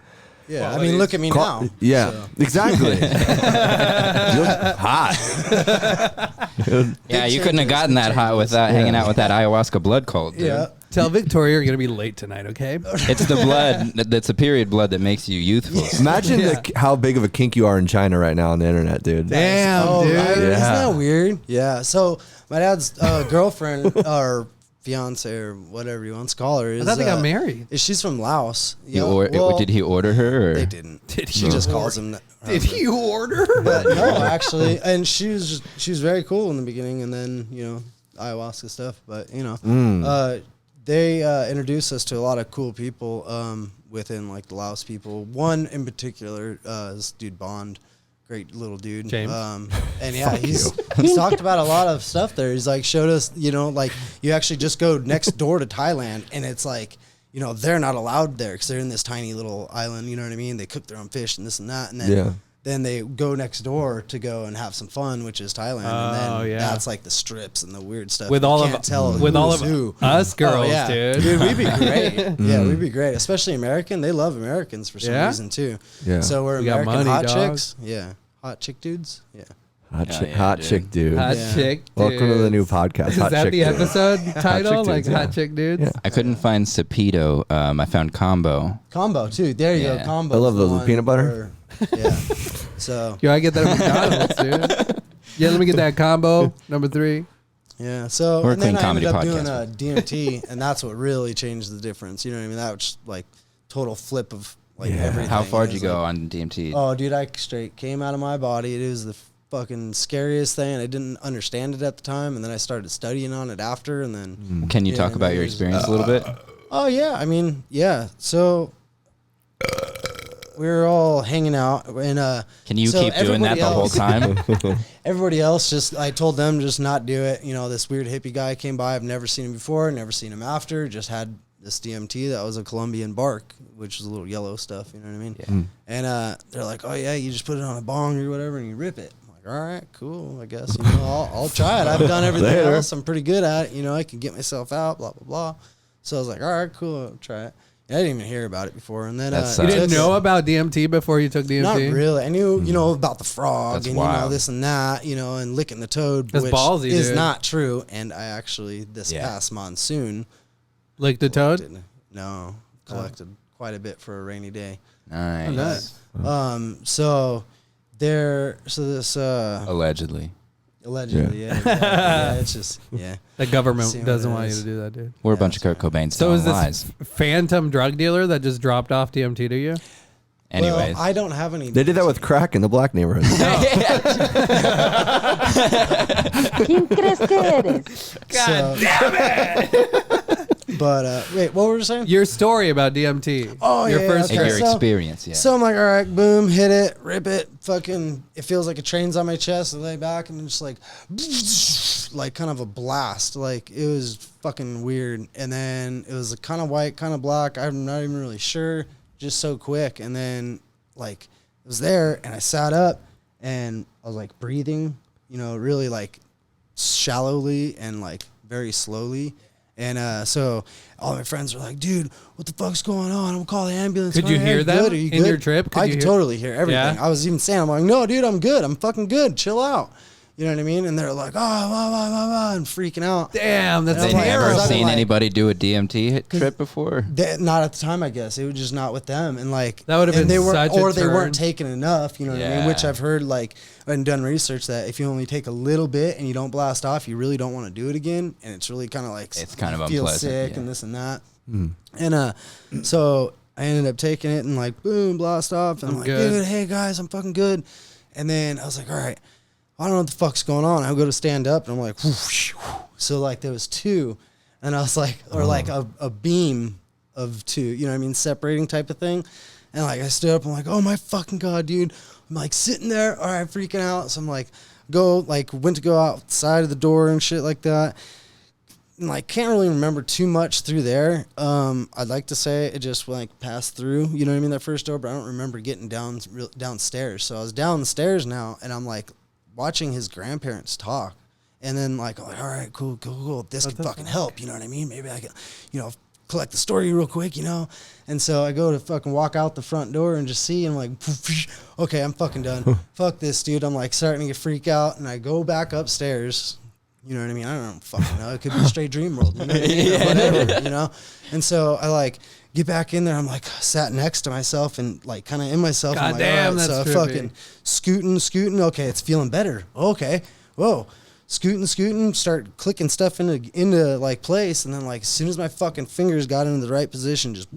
Yeah, I mean, look at me now. Yeah, so. exactly. You look hot. Yeah, you couldn't have gotten that hot without hanging out with that ayahuasca blood cult, dude. Yeah. Tell Victoria you're gonna be late tonight, okay? It's the blood, that's the period blood that makes you youthful. Imagine how big of a kink you are in China right now on the internet, dude. Damn, dude. Right? Yeah. Isn't that weird? Yeah. So my dad's girlfriend or fiance or whatever you want to call her is. I thought they got married. She's from Laos. Did he order her? Or? They didn't. Did She he just order- calls him. Did you order? But no, actually, and she was very cool in the beginning, and then ayahuasca stuff. But they introduced us to a lot of cool people within like the Laos people. One in particular, this dude Bond, great little dude. James. And yeah, he's talked about a lot of stuff there. He's like showed us, like you actually just go next door to Thailand, and it's like. They're not allowed there because they're in this tiny little island. You know what I mean? They cook their own fish and this and that, and then they go next door to go and have some fun, which is Thailand. And then that's like the strips and the weird stuff. With You all can't of tell with all of who. us girls, yeah. dude. We'd be great. Yeah, we'd be great, especially American. They love Americans for some reason too. Yeah. So we're We got American money, hot dog. chicks. Yeah, hot chick dudes. Yeah. Hot chick dude. Hot Yeah. chick. Welcome to the dudes. new podcast. Is Hot that chick the dude. episode title? chick Like dudes, yeah. hot chick dudes? Yeah. I couldn't find Sapedo. I found Combo. Combo too. There you Yeah. go. Combo. I love those with peanut butter. Yeah. So. Yo, I get that at McDonald's, dude. Yeah, let me get that combo number 3. Yeah, so We're a and then clean I ended comedy up doing podcast. DMT, and that's what really changed the difference. You know what I mean? That was like total flip of like everything. How far It did you was go like, on DMT? Oh, dude, I straight came out of my body. It was the fucking scariest thing. I didn't understand it at the time, and then I started studying on it after, and then. Can you talk about your experience a little bit? Oh yeah, I mean, yeah. So we were all hanging out, and Can you keep doing that the whole time? Everybody else just, I told them just not do it. You know, this weird hippie guy came by. I've never seen him before, never seen him after. Just had this DMT that was a Colombian bark, which is a little yellow stuff. You know what I mean? Yeah. And they're like, oh yeah, you just put it on a bong or whatever, and you rip it. I'm like, all right, cool. I guess you know, I'll try it. I've done everything else. I'm pretty good at it. You know, I can get myself out. Blah blah blah. So I was like, all right, cool. I'll try it. I didn't even hear about it before, and then you didn't know about DMT before you took DMT? Not really. I knew, you know, about the frog That's and wild. you know this and that, you know, and licking the toad, That's which ballsy, is dude. not true. And I actually this past monsoon Like the toad? collected quite a bit for a rainy day. Nice. So this Allegedly. allegedly, yeah, it's just The government See what doesn't it want you is. to do that, dude. We're a bunch of Kurt Cobains. So is this lies. phantom drug dealer that just dropped off DMT to you? Anyways. Well, I don't have any. They did that with crack in the black neighborhood. ¿Quién crees que eres? God damn it! But wait, what were we saying? Your story about DMT. Oh, your yeah, first okay. And trip. your So- experience, yeah. So I'm like, all right, boom, hit it, rip it, fucking, it feels like a train's on my chest. I lay back and it's like kind of a blast. Like it was fucking weird. And then it was kind of white, kind of black. I'm not even really sure, just so quick. And then like it was there and I sat up and I was like breathing, you know, really like shallowly and like very slowly. And so all my friends were like, dude, what the fuck's going on? I'm gonna call the ambulance. Could you Are hear them good? Are you in good? your trip? Could I you could hear- totally hear everything. Yeah? I was even saying, I'm like, no, dude, I'm good. I'm fucking good. Chill out. You know what I mean? And they're like, oh, blah, blah, blah, blah, and freaking out. Damn, that's And They've I'm like, never I've been seen like- anybody do a DMT trip before. Not at the time, I guess. It was just not with them. And like, That would've and been they were, such a or they turn. weren't taking enough, you know what I mean? Yeah. Which I've heard, like, and done research that if you only take a little bit and you don't blast off, you really don't want to do it again. And it's really kind of like, It's kind of feel unpleasant, sick yeah. and this and that. And so I ended up taking it and like, boom, blast off. And I'm like, good. dude, hey guys, I'm fucking good. And then I was like, all right, I don't know what the fuck's going on. I go to stand up and I'm like, whoosh, whoosh. So like there was two, and I was like, or like a beam of two, you know what I mean, separating type of thing. And like I stood up, I'm like, oh my fucking God, dude. I'm like sitting there, all right, freaking out. So I'm like, went to go outside of the door and shit like that. And like can't really remember too much through there. I'd like to say it just like passed through, you know what I mean, that first door, but I don't remember getting downstairs. So I was downstairs now, and I'm like watching his grandparents talk, and then like, all right, cool. This could fucking help, you know what I mean? Maybe I can, you know, collect the story real quick, you know? And so I go to fucking walk out the front door and just see, and I'm like, okay, I'm fucking done. Fuck this, dude. I'm like starting to get freak out, and I go back upstairs. You know what I mean? I don't fucking know. It could be a straight dream world. You know what I mean? Or whatever, you know? And so I like get back in there. I'm like sat next to myself and like kind of in myself. God I'm like, damn, all right. that's So I trippy. fucking scooting. Okay, it's feeling better. Okay. Whoa. Scooting, start clicking stuff into like place. And then like as soon as my fucking fingers got into the right position, just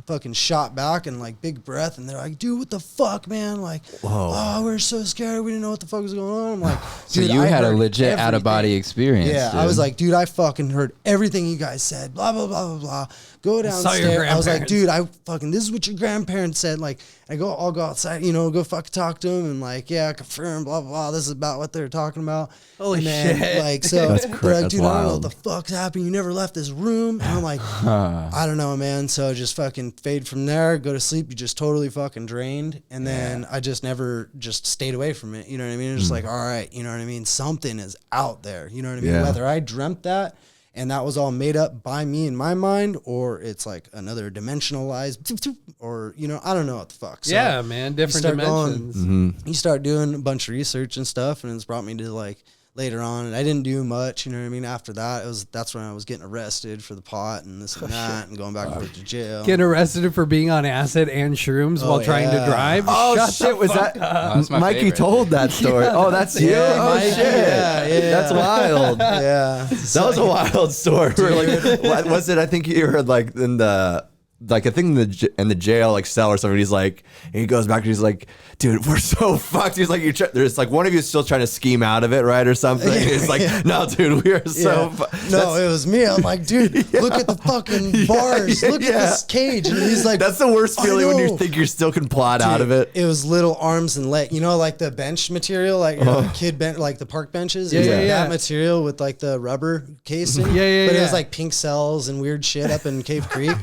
fucking shot back and like big breath. And they're like, dude, what the fuck, man? Like, oh, we're so scared. We didn't know what the fuck was going on. I'm like, So dude, you I had a heard legit out of body everything. experience. Yeah, dude. I was like, dude, I fucking heard everything you guys said. Blah blah blah blah blah. Go saw your downstairs. I was like, grandparents. dude, I fucking this is what your grandparents said. Like, I'll go outside, you know, go fucking talk to them and like, yeah, confirm, blah blah blah. This is about what they're talking about. Holy and then, shit. Like, so That's they're cra- like, that's dude, I don't know wild. what the fuck's happened. You never left this room. And I'm like, I don't know, man. So just fucking fade from there, go to sleep. You just totally fucking drained. And then I just never just stayed away from it. You know what I mean? It's just like, all right, you know what I mean? Something is out there. You know what I mean? Yeah. Whether I dreamt that and that was all made up by me in my mind, or it's like another dimensionalized, or, you know, I don't know what the fuck. So Yeah, man, different start going- dimensions. you start doing a bunch of research and stuff, and it's brought me to like later on, and I didn't do much, you know what I mean? After that, that's when I was getting arrested for the pot and this and that, and going back and forth to jail. Getting arrested for being on acid and shrooms while trying to yeah. drive. Oh Shut shit! the Was fuck that up. That's my Mikey favorite. told that story? Oh, that's you. Oh Mikey, shit! yeah. That's wild. Yeah. That was a wild story. We're like, what was it? I think you heard like in the like I think in the jail like cell or something. He's like, and he goes back and he's like, dude, we're so fucked. He's like, there's like one of you is still trying to scheme out of it, right, or something. He's like, no, dude, we are so. No, it was me. I'm like, dude, look at the fucking bars. Look at this cage. And he's like, that's the worst feeling when you think you still can plot out of it. It was little arms and legs. You know, like the bench material, like kid bench, like the park benches. Yeah, yeah, that material with like the rubber casing. But it was like pink cells and weird shit up in Cave Creek.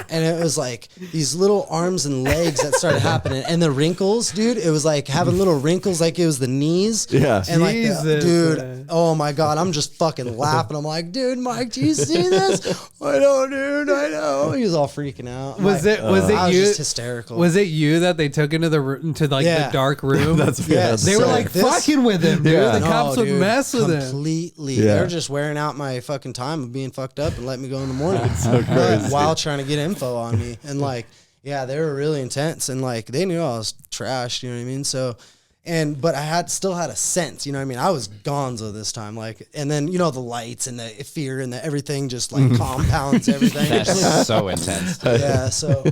And it was like these little arms and legs that started happening. And the wrinkles, dude, it was like having little wrinkles like it was the knees. Yeah. And like, Jesus, dude, oh my God, I'm just fucking laughing. I'm like, dude, Mike, do you see this? I know, dude, I know. He was all freaking out. Was it I was you? just hysterical. Was it you that they took into the dark room? They were like fucking with him, dude. The cops would mess with him completely. Yeah. They're just wearing out my fucking time of being fucked up and letting me go in the morning so crazy. while trying to get info on me. And like, yeah, they were really intense and like they knew I was trash. You know what I mean? So. But I still had a sense, you know what I mean? I was gonzo this time, like, and then, you know, the lights and the fear and the everything just like compounds everything. That's so intense. Yeah, so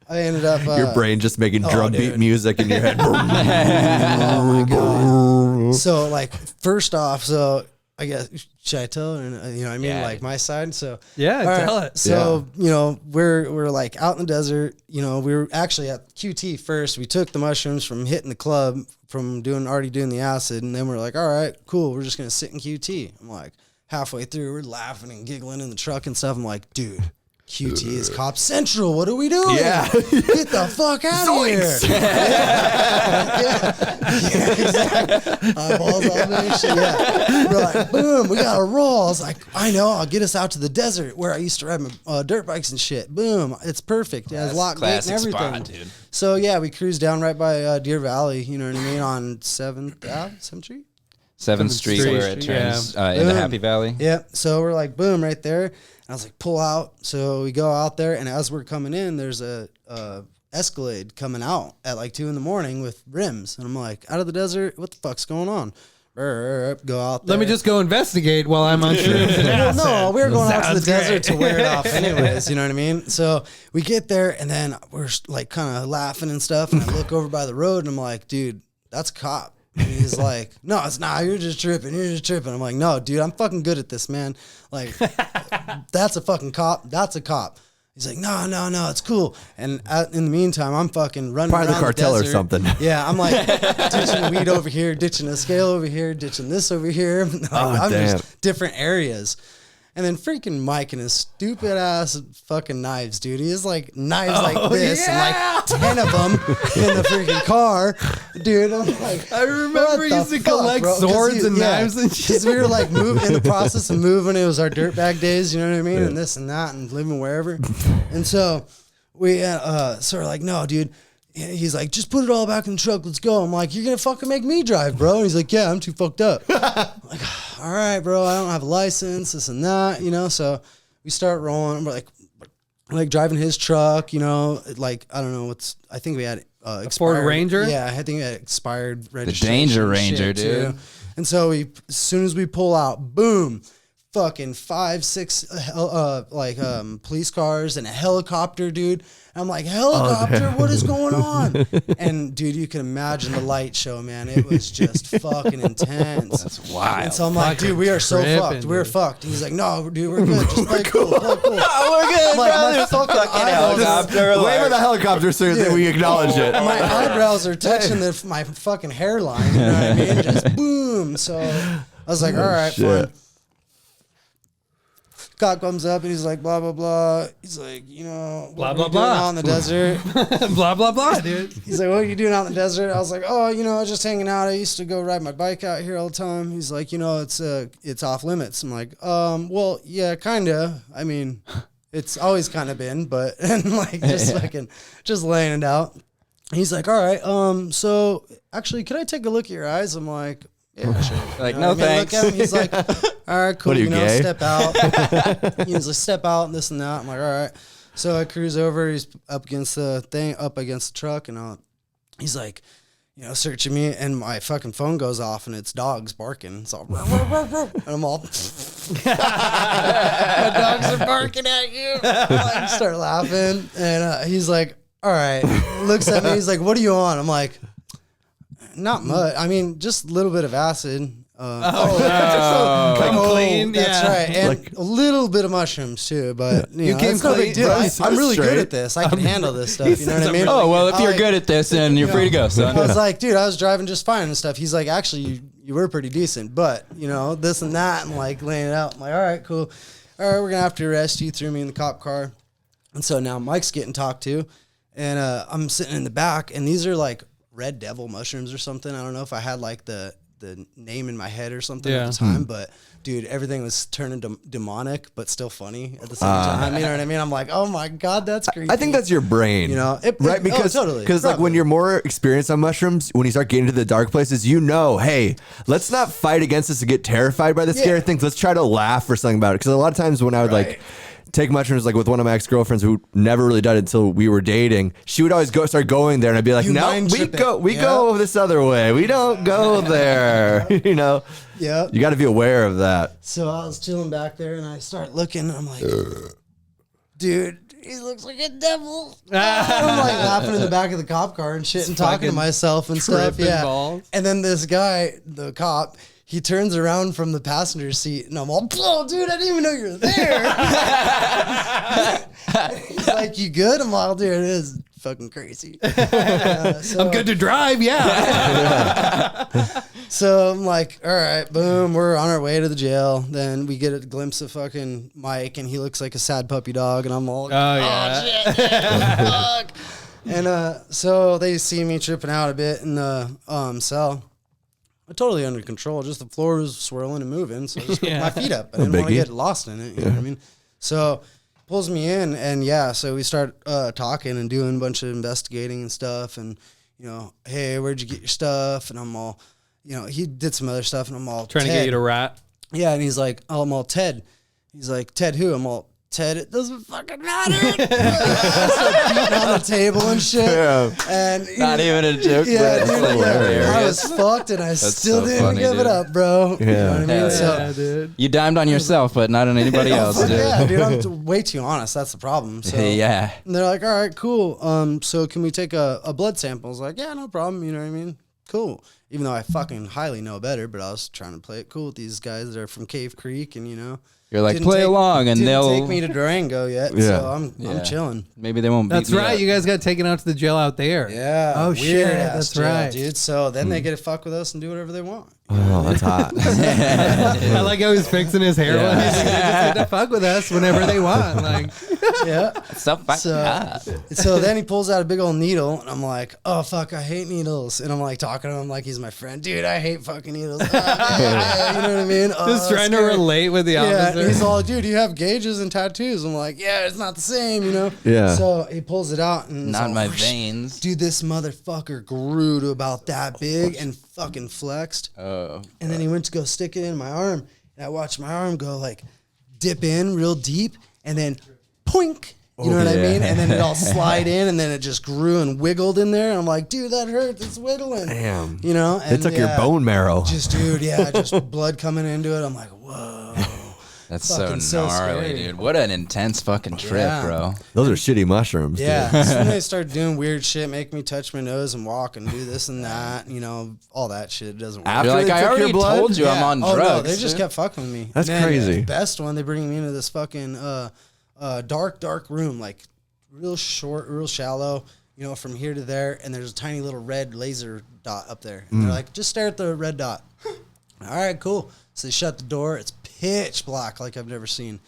I ended up... your brain just making drum beat music in your head. Oh my God. So like, first off, so I guess, should I tell? Or, you know what I mean? Yeah. Like my side. So tell it. So, you know, we're like out in the desert, you know, we were actually at QT first. We took the mushrooms from hitting the club from already doing the acid. And then we're like, all right, cool. We're just going to sit in QT. I'm like halfway through, we're laughing and giggling in the truck and stuff. I'm like, dude, QT is Cop Central. What are we doing? Yeah. Get the fuck out of here. Yeah, exactly. Eyeballs on me and shit. Yeah. We're like, boom, we got to roll. I was like, I know, I'll get us out to the desert where I used to ride my dirt bikes and shit. Boom. It's perfect. Yeah, it's locked gate and everything. Spot, dude. So, yeah, we cruised down right by Deer Valley, you know what I mean, on 7th Street? 7th Street where it turns into Happy Valley. Yep. So we're like, boom, right there. And I was like, pull out. So we go out there, and as we're coming in, there's a Escalade coming out at like 2 a.m. with rims. And I'm like, out of the desert, what the fuck's going on? Go out there. Let me just go investigate while I'm on shrooms. Well, no, we were going out to the Sounds desert great. to wear it off anyways, you know what I mean? So we get there, and then we're like kind of laughing and stuff, and I look over by the road, and I'm like, dude, that's a cop. And he's like, no, it's not. You're just tripping. I'm like, no, dude, I'm fucking good at this, man. Like, that's a fucking cop. That's a cop. He's like, no, it's cool. And in the meantime, I'm fucking running Part of around the cartel or desert. something. Yeah, I'm like ditching weed over here, ditching a scale over here, ditching this over here. Like, I'm damn. just different areas. And then freaking Mike and his stupid ass fucking knives, dude. He has like knives like this and like 10 of them in the freaking car. Dude, I'm like, I remember you used to collect swords and knives and shit. Because we were like in the process of moving. It was our dirtbag days, you know what I mean? And this and that and living wherever. And so we sort of like, no, dude. He's like, just put it all back in the truck. Let's go. I'm like, you're going to fucking make me drive, bro. And he's like, yeah, I'm too fucked up. I'm like, all right, bro. I don't have a license, this and that, you know? So we start rolling. We're like driving his truck, you know, like, I don't know I think we had expired. Ford Ranger? Yeah, I think we had expired registration. Danger and Ranger, shit, dude. too. And so as soon as we pull out, boom, fucking 5, 6 police cars and a helicopter, dude. And I'm like, helicopter, what is going on? And dude, you can imagine the light show, man. It was just fucking intense. That's wild. And so I'm like, dude, we are so tripping, fucked. We're dude. fucked. And he's like, no, dude, we're good. Just play cool. Play cool. Oh, we're good, I'm like, my brother. fucking Fucking eyeballs- helicopter. Wave of the helicopter so that we acknowledge it. My eyebrows are touching my fucking hairline. You know what I mean? Just boom. So I was like, all right, shit. fine. Cop comes up and he's like, blah, blah, blah. He's like, you know, Blah, what blah, are you doing blah. out in the desert? Blah, blah, blah, dude. He's like, what are you doing out in the desert? I was like, oh, you know, I was just hanging out. I used to go ride my bike out here all the time. He's like, you know, it's off limits. I'm like, well, yeah, kind of. I mean, it's always kind of been, but, and like, just laying it out. He's like, all right, so actually, could I take a look at your eyes? I'm like, yeah, sure. Like, You know no what I mean? thanks. Look at him. He's like, all right, cool. What are you, gay? Step out. He's like, step out and this and that. I'm like, all right. So I cruise over. He's up against the truck, and he's like, searching me, and my fucking phone goes off, and it's dogs barking. It's all, and I'm all, my dogs are barking at you. I start laughing, and he's like, all right. Looks at me, he's like, what are you on? I'm like, not much. I mean, just a little bit of acid. Clean, that's right, and a little bit of mushrooms too. But you came clean, no big deal. I'm really straight. good at this. I can handle this stuff. You know what I mean? Oh, well, if you're good at this, then you're free to go, son. I was like, dude, I was driving just fine and stuff. He's like, actually, you were pretty decent, but this and that, and like laying it out. I'm like, all right, cool. All right, we're gonna have to arrest you. Threw me in the cop car, and so now Mike's getting talked to, and I'm sitting in the back, and these are like red devil mushrooms or something. I don't know if I had like the name in my head or something at the time, but dude, everything was turning demonic, but still funny at the same time. You know what I mean? I'm like, oh my God, that's creepy. I think that's your brain, right? Because totally. like when you're more experienced on mushrooms, when you start getting to the dark places, hey, let's not fight against this and get terrified by the scary things. Let's try to laugh or something about it. Because a lot of times when I would like take mushrooms, like with one of my ex-girlfriends who never really did it until we were dating, she would always start going there, and I'd be like, no, we go this other way. We don't go there. Yeah. You got to be aware of that. So I was chilling back there, and I start looking, and I'm like, dude, he looks like a devil. I'm like laughing in the back of the cop car and shit, and talking to myself and stuff. Yeah. Balls. And then this guy, the cop, he turns around from the passenger seat, and I'm all, oh, dude, I didn't even know you were there. He's like, you good? I'm like, dude, it is fucking crazy. I'm good to drive, So I'm like, all right, boom, we're on our way to the jail. Then we get a glimpse of fucking Mike, and he looks like a sad puppy dog, and I'm all, shit, fuck. And so they see me tripping out a bit in the cell. Totally under control. Just the floor was swirling and moving, so I just put my feet up. I didn't want to get lost in it. You know what I mean? So pulls me in, and so we start talking and doing a bunch of investigating and stuff. And hey, where'd you get your stuff? And I'm all, he did some other stuff, and I'm all trying to get you to rat. Yeah, and he's like, oh, I'm all Ted. He's like, Ted who? I'm all, Ted, it doesn't fucking matter. I beating on the table and shit. Yeah. And not even a joke, but it's hilarious. I was fucked, and I still didn't give it up, bro. Yeah. You know what I mean? So, dude. You dimed on yourself, but not on anybody else, dude. Yeah, dude, I'm way too honest. That's the problem. So, yeah. And they're like, all right, cool. So can we take a blood sample? I was like, yeah, no problem. You know what I mean? Cool. Even though I fucking highly know better, but I was trying to play it cool with these guys that are from Cave Creek, and you're like, play along, and they'll take me to Durango yet, so I'm chilling. Maybe they won't. That's right. You guys got taken out to the jail out there. Yeah. Oh shit. That's jail, right, dude. So then they get to fuck with us and do whatever they want. Oh, that's hot. I like how he's fixing his hair. He's like, they just get to fuck with us whenever they want. Like, so fucking hot. So then he pulls out a big old needle, and I'm like, oh fuck, I hate needles. And I'm like talking to him like he's my friend. Dude, I hate fucking needles. You know what I mean? Just trying to relate with the officer. Yeah, he's all, dude, you have gauges and tattoos. I'm like, yeah, it's not the same, Yeah. So he pulls it out, and not in my veins. Dude, this motherfucker grew to about that big and fucking flexed. Oh. And then he went to go stick it in my arm, and I watched my arm go like dip in real deep, and then poink. You know what I mean? And then it all slide in, and then it just grew and wiggled in there. And I'm like, dude, that hurts. It's wiggling. Damn. And it took your bone marrow. Just blood coming into it. I'm like, whoa. That's so gnarly, dude. What an intense fucking trip, bro. Those are shitty mushrooms, dude. Yeah. So then they start doing weird shit, make me touch my nose and walk and do this and that. All that shit doesn't work. After You're like, I already told you I'm on drugs. No, they just kept fucking with me. That's crazy. The best one, they bring me into this fucking dark room, like real short, real shallow, from here to there. And there's a tiny little red laser dot up there. And they're like, just stare at the red dot. All right, cool. So they shut the door. It's pitch black like I've never seen.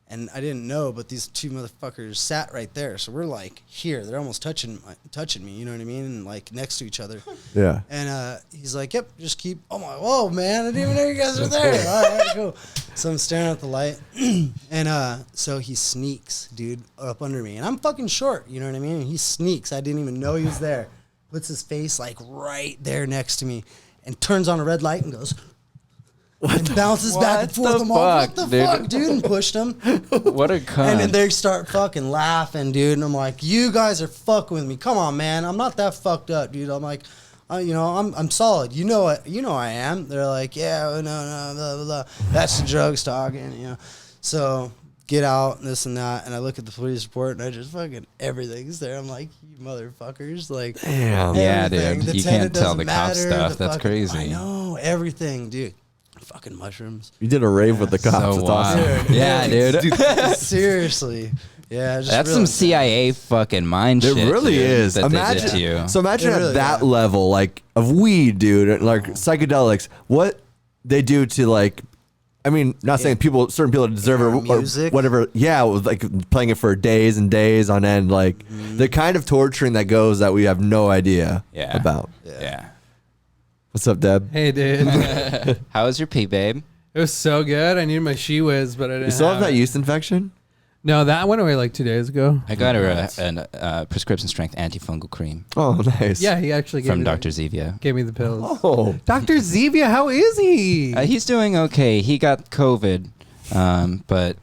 And I didn't know, but these two motherfuckers sat right there. So we're like here. They're almost touching me, you know what I mean? And like next to each other. Yeah. And he's like, yep, just keep. I'm like, whoa, man. I didn't even know you guys were there. All right, cool. So I'm staring at the light. And so he sneaks, dude, up under me. And I'm fucking short, you know what I mean? And he sneaks. I didn't even know he was there. Puts his face like right there next to me and turns on a red light and goes, and bounces back and forth. What the fuck, dude? And pushed him. What a cunt. And then they start fucking laughing, dude. And I'm like, you guys are fucking with me. Come on, man. I'm not that fucked up, dude. I'm like, I'm solid. You know I am. They're like, yeah, no, blah, blah, blah. That's the drugs talking, So get out, this and that, and I look at the police report, and I just fucking everything's there. I'm like, you motherfuckers, like, Damn. Yeah, everything. dude. The You tenant can't tell doesn't the cop matter, stuff. the That's fucking- crazy. I know everything, dude. Fucking mushrooms. You did a rave with the cops. So That's wild. awesome. Yeah, dude. Seriously, yeah. Just That's real some intense. CIA fucking mind It shit. really dude, is. That they did to you. So imagine It really- at that yeah. level, like of weed, dude, like psychedelics, what they do to like. I mean, not saying certain people deserve it or music. whatever. Yeah, with like playing it for days and days on end, like the kind of torturing that goes that we have no idea Yeah. about. Yeah. What's up, Deb? Hey, dude. It How was your pee, babe? was so good. I needed my She Whiz, but I didn't You still have have that it. yeast infection? No, that went away like 2 days ago. I got her a prescription strength antifungal cream Oh, nice. Yeah, he actually gave from me Dr. Zevia. Gave me the pills. Oh, Dr. Zevia, how is he? He's doing okay. He got COVID, but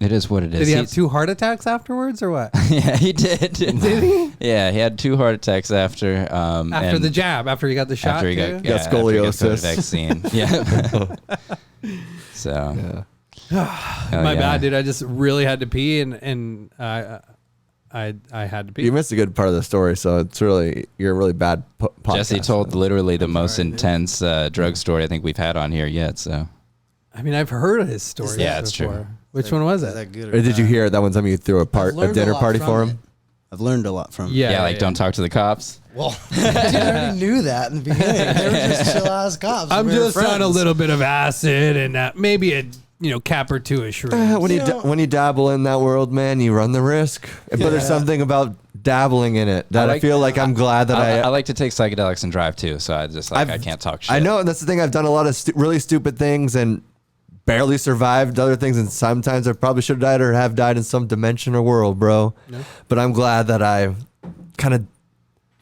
it is what it is. Did he have 2 heart attacks afterwards, or what? Yeah, he did. Did he? Yeah, he had 2 heart attacks after. After the jab, after he got the shot. After he too? got, Yeah, after he got scoliosis. COVID vaccine. Yeah. So. Hell My yeah. bad, dude. I just really had to pee, and I had to pee. you missed a good part of the story, so it's really you're a really bad podcast. Jesse told literally the most intense drug story I think we've had on here yet. So I mean, I've heard of his story. Yeah, it's before. true. Which one was Is it? that good Or did you hear it that one time you threw a dinner party for him? I've learned a lot from it. Yeah, like don't talk to the cops. Well, dude, I already knew that in the beginning. They were just chill ass cops. I'm We were just on a friends. little bit of acid and maybe a cap or two of shrooms. When you dabble in that world, man, you run the risk. But there's something about dabbling in it that I feel like I'm glad that I like to take psychedelics and drive too. So I just I can't talk shit. I know, and that's the thing. I've done a lot of really stupid things and barely survived other things, and sometimes I probably should have died or have died in some dimension or world, bro. No. But I'm glad that I kind of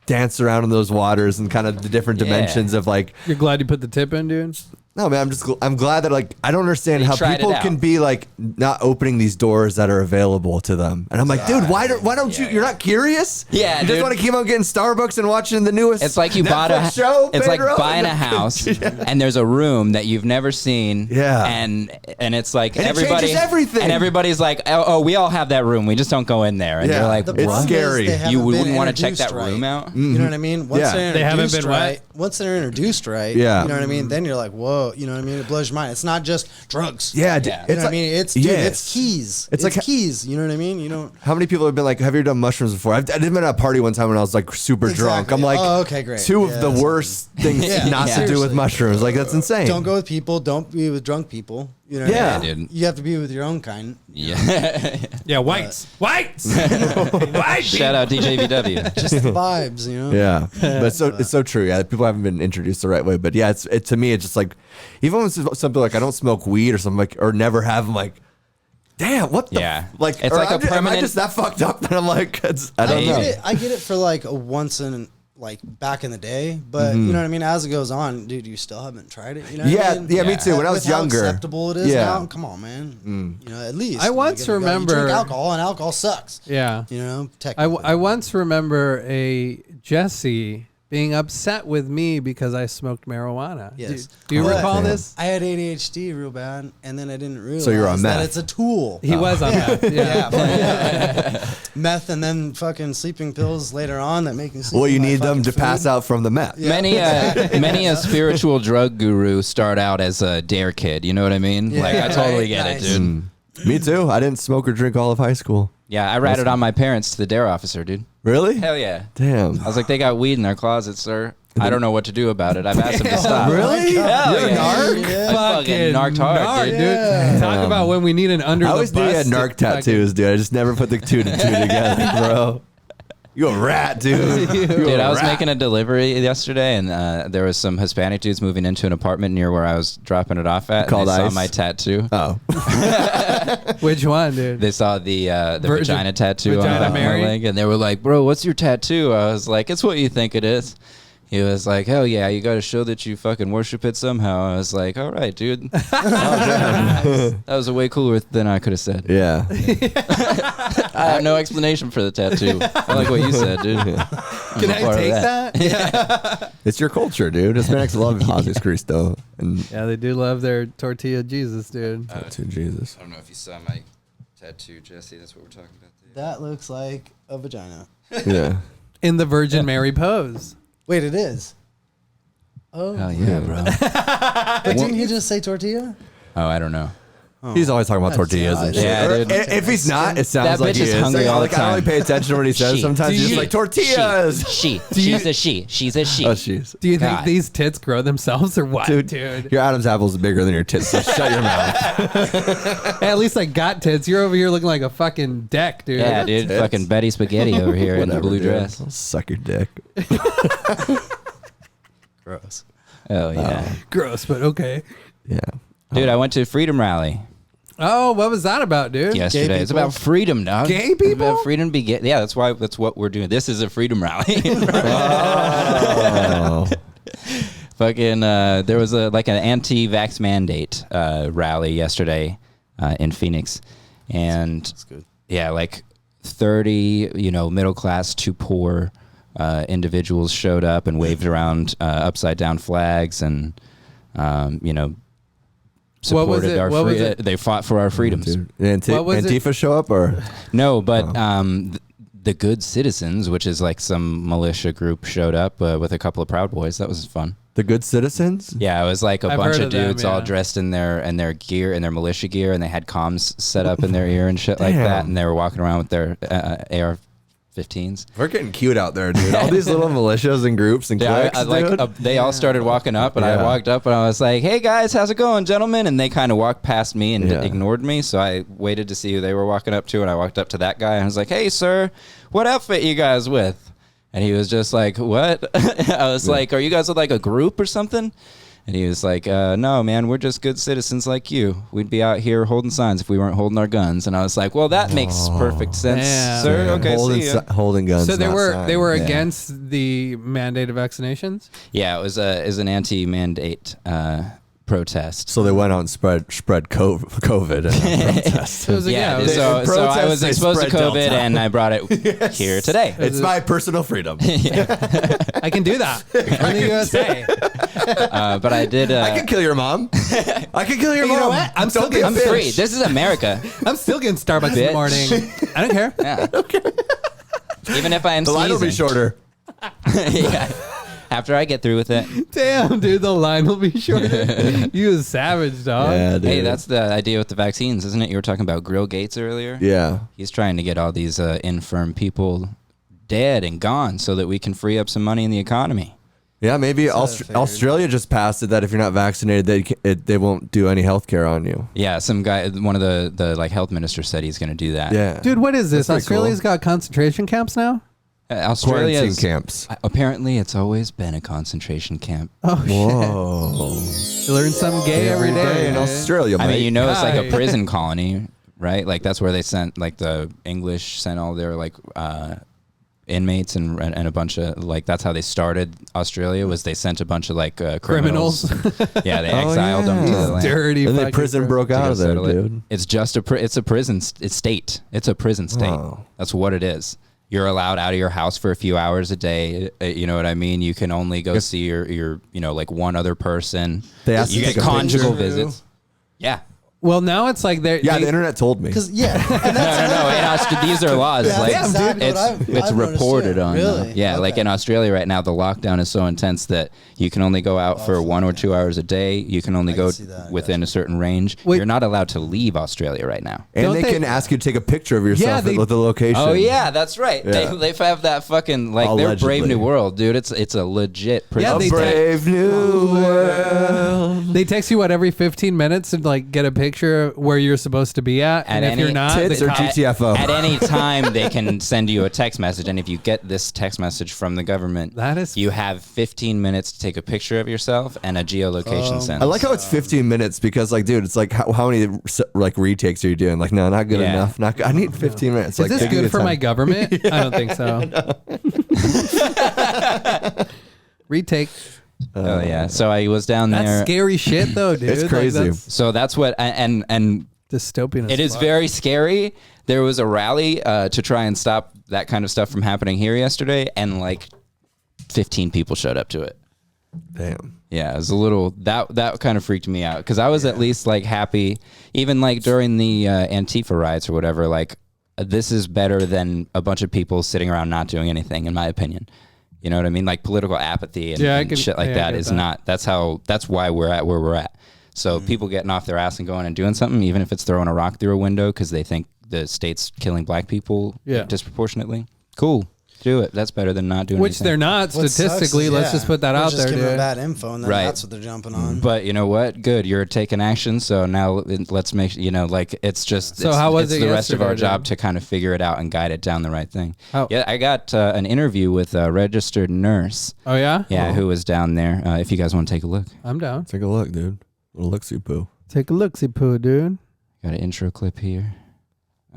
danced around in those waters and kind of the different dimensions of like. You're glad you put the tip in, dude? No, man, I'm glad that like I don't understand You how tried people it out. can be like not opening these doors that are available to them, and I'm like, dude, why don't you? You're not curious? Yeah, you dude. just want to keep on getting Starbucks and watching the newest. It's like you bought Netflix show. It's Pedro? like buying a house and there's a room that you've never seen. Yeah. And it's like And it everybody changes everything. And everybody's like, oh, we all have that room. We just don't go in there. And Yeah. you're like, The It's problem scary. is they haven't you been wouldn't want to check that introduced room right. out? You know what I mean? Once Yeah. they're They haven't introduced been what? right, once they're introduced right, Yeah. you know what I mean? Then you're like, whoa, you know what I mean? It blows your mind. It's not just drugs. Yeah, Yeah. You know what I mean? It's dude, yes. it's keys. It's It's like- keys. You know what I mean? You don't. How many people have been like, have you done mushrooms before? I've been at a party one time when I was like super drunk. Exactly. I'm like, Oh, okay, great. two Yeah, of the that's worst things Yeah, not to do with seriously. mushrooms. Like that's insane. Don't go with people. Don't be with drunk people. You know what Yeah. I mean? Dude. You have to be with your own kind. Yeah. Yeah, whites. White Shout out DJVW. Just the vibes, you know? Yeah, but it's so true. Yeah, people haven't been introduced the right way. But yeah, it to me, it's just like, even when some people like I don't smoke weed or something like, or never have, I'm like, damn, what the Yeah. like? It's or like a am I permanent- just that fucked up? And I'm like, I don't I know. get it. I get it for like a once in like back in the day, but you know what I mean. As it goes on, dude, you still haven't tried it. You know? What Yeah, I mean? yeah, me too. When I was With how younger, acceptable it is Yeah. now. Come on, man. You know, at least I once you remember- drink alcohol, and alcohol sucks. Yeah. You know, I technically. once remember a Jesse being upset with me because I smoked marijuana. Yes. Do you But recall this? I had ADHD real bad, and then I didn't realize you're on that meth. it's a tool. He was on that. Yeah. Yeah. Meth and then fucking sleeping pills later on that make me sleep. Well, you with my need them fucking to pass food. out from the meth. Yeah. Many a spiritual drug guru start out as a dare kid. You know what I mean? Yeah, Like I totally right, get nice. it, dude. Me too. I didn't smoke or drink all of high school. Yeah, I ratted on my parents to the dare officer, dude. Really? Hell yeah. Damn. I was like, they got weed in their closet, sir. I don't know what to do about it. I've asked them to stop. Really? Hell You're a yeah. narc? Yeah. I fucking narked hard, dude. dude. Talk about when we need an under I the always knew bus. you had narc tattoos, dude. I just never put the two to two together, bro. You a rat, dude. Dude, I was making a delivery yesterday, and there was some Hispanic dudes moving into an apartment near where I was dropping it off at. Called and they ICE? saw my tattoo. Oh. Which one, dude? They saw the Virgin- vagina tattoo on the Vagina back of my Mary? leg, and they were like, "Bro, what's your tattoo?" I was like, "It's what you think it is." He was like, "Hell yeah, you got to show that you fucking worship it somehow." I was like, "All right, dude." That was a way cooler than I could have said. Yeah. I have no explanation for the tattoo. I like what you said, dude. Can I part of take that. that? Yeah. It's your culture, dude. Hispanics love Jesus Cristo. And Yeah, they do love their tortilla Jesus, dude. to Jesus. I don't know if you saw my tattoo, Jesse. That's what we're talking about there. That looks like a vagina. Yeah. In the Virgin Mary pose. Wait, it is. Oh, Hell yeah, bro. but didn't he just say tortilla? Oh, I don't know. He's always talking about tortillas and shit. Yeah, Or dude. If he's not, it sounds That like bitch he is is. hungry all the I only time. pay attention to what he says. She. Sometimes he's just like tortillas. She. She's a she. She's a she. Oh, jeez. Do you think God. these tits grow themselves or what, dude? Your Adam's apple is bigger than your tits, so shut your mouth. Hey, at least I got tits. You're over here looking like a fucking deck, dude. Yeah, dude. Tits. Fucking Betty Spaghetti over here in the blue dude. dress. I'll suck your dick. Gross. Oh, yeah. Gross, but okay. Yeah. Dude, I went to Freedom Rally Oh, what was that about, dude? yesterday. It's about freedom, dog. Gay It's people? about freedom to be gay. Yeah, that's what we're doing. This is a freedom rally. Oh. Fucking, there was an anti-vax mandate rally yesterday in Phoenix, and That's good. yeah, like 30, middle class to poor individuals showed up and waved around upside down flags and, supported it? our What was free. it? They fought for our freedoms. Dude. Did What was it? Antifa show up or? No, but the Good Citizens, which is like some militia group, showed up with a couple of Proud Boys. That was fun. The Good Citizens? Yeah, it was like a I've bunch heard of of them, dudes all yeah. dressed in their gear, in their militia gear, and they had comms set up in their ear and shit like that, Damn. and they were walking around with their AR-15s. We're getting cute out there, dude. All these little militias and groups and Yeah, cliques, dude. they all started walking up, and I Yeah. walked up and I was like, "Hey guys, how's it going, gentlemen?" And they kind of walked past me and Yeah. ignored me. So I waited to see who they were walking up to, and I walked up to that guy and I was like, "Hey, sir, what outfit you guys with?" And he was just like, "What?" I was like, "Are you guys with like a group or something?" And he was like, "No, man, we're just good citizens like you. We'd be out here holding signs if we weren't holding our guns." And I was like, "Well, that makes perfect sense, Damn. sir. Okay, holding, see ya." holding guns. So they not were signs. against the mandated vaccinations? Yeah, it was an anti-mandate protest. So they went out and spread COVID and protest. So it was Yeah, it was- so I protest, was they exposed to spread COVID Delta. and I brought it here today. It's my personal freedom. I can do that. In the USA. But I did. I can kill your mom. I can kill your mom. know what? I'm still Don't be a I'm bitch. free. This is America. I'm still getting Starbucks in the Bitch. morning. I don't care. Yeah. Even if I am The line will be sneezing. shorter. Yeah. After I get through with it. Damn, dude, the line will be shorter. You a savage, dog. Yeah, dude. Hey, that's the idea with the vaccines, isn't it? You were talking about Grill Gates earlier. Yeah. He's trying to get all these infirm people dead and gone so that we can free up some money in the economy. Yeah, maybe I figured. Australia just passed it that if you're not vaccinated, they won't do any health care on you. Yeah, some guy, one of the like health ministers said he's going to do that. Yeah. Dude, what is this? That's pretty Australia's got concentration camps now? Australia Quarantine camps. Apparently, it's always been a concentration camp. Oh, Whoa. shit. You learn something gay every day. in Australia, I mate. mean, it's like a Hi. prison colony, right? Like that's where they sent, like the English sent all their like inmates and a bunch of like that's how they started Australia was they sent a bunch of like criminals. Yeah, they Oh, exiled them to yeah. the land. Dirty And then fucking prison broke to out go of there, settle it. dude. It's just it's a prison state. It's a prison state. Oh. That's what it is. You're allowed out of your house for a few hours a day. You know what I mean? You can only go see your like one other person. They ask you you to get take a conjugal picture. visits. Yeah. Well, now it's like they're. Yeah, they- the internet told me. Because yeah, and No. These are laws. That's like exactly it's what I've it's noticed, reported too. on. Really? Yeah, like Okay. in Australia right now, the lockdown is so intense that you can only go out for 1 or 2 hours a day. You can only I go can see that, within a certain range. Wait. You're not allowed to leave Australia right now. And Don't they they- can ask you to take a picture of yourself they- with the location. Oh yeah, that's right. Yeah. They have that fucking like their Allegedly. Brave New World, dude. It's a legit prison. Yeah, A they brave new world. They text you every 15 minutes and like get a picture where you're supposed to be at, and At if you're any not, tits they or cop- GTFO. At any time, they can send you a text message, and if you get this text message from the government, That is- you have 15 minutes to take a picture of yourself and a geolocation sense. I like how it's 15 minutes because, like, dude, it's like how many like retakes are you doing? Like, no, not good Yeah. enough. Not good. I need 15 minutes. Is like, this take me good the for time. my government? I don't think so. Retake. Oh yeah. So I was down That's there. scary shit, though, dude. It's Like, crazy. that's So that's what and dystopian. it as is fuck. very scary. There was a rally to try and stop that kind of stuff from happening here yesterday, and like 15 people showed up to it. Damn. Yeah, it was a little that kind of freaked me out because I was at least like happy, even like during the Antifa riots or whatever. Like, this is better than a bunch of people sitting around not doing anything, in my opinion. You know what I mean? Like political apathy and shit like that is not. That's why we're at where we're at. So people getting off their ass and going and doing something, even if it's throwing a rock through a window because they think the state's killing black people disproportionately. Cool. Do it. That's better than not doing Which anything. they're not statistically. Let's just put that out there, Just give them dude. bad info, and then that's what they're jumping on. But you know what? Good. You're taking action. So now let's make, like it's just, So how was it's it the rest of our yesterday, job dude? to kind of figure it out and guide it down the right thing. How- Yeah, I got an interview with a registered nurse. Oh, yeah? Yeah, who was down there. If you guys want to take a look. I'm down. Take a look, dude. Little look-see poo. Take a look-see poo, dude. Got an intro clip here.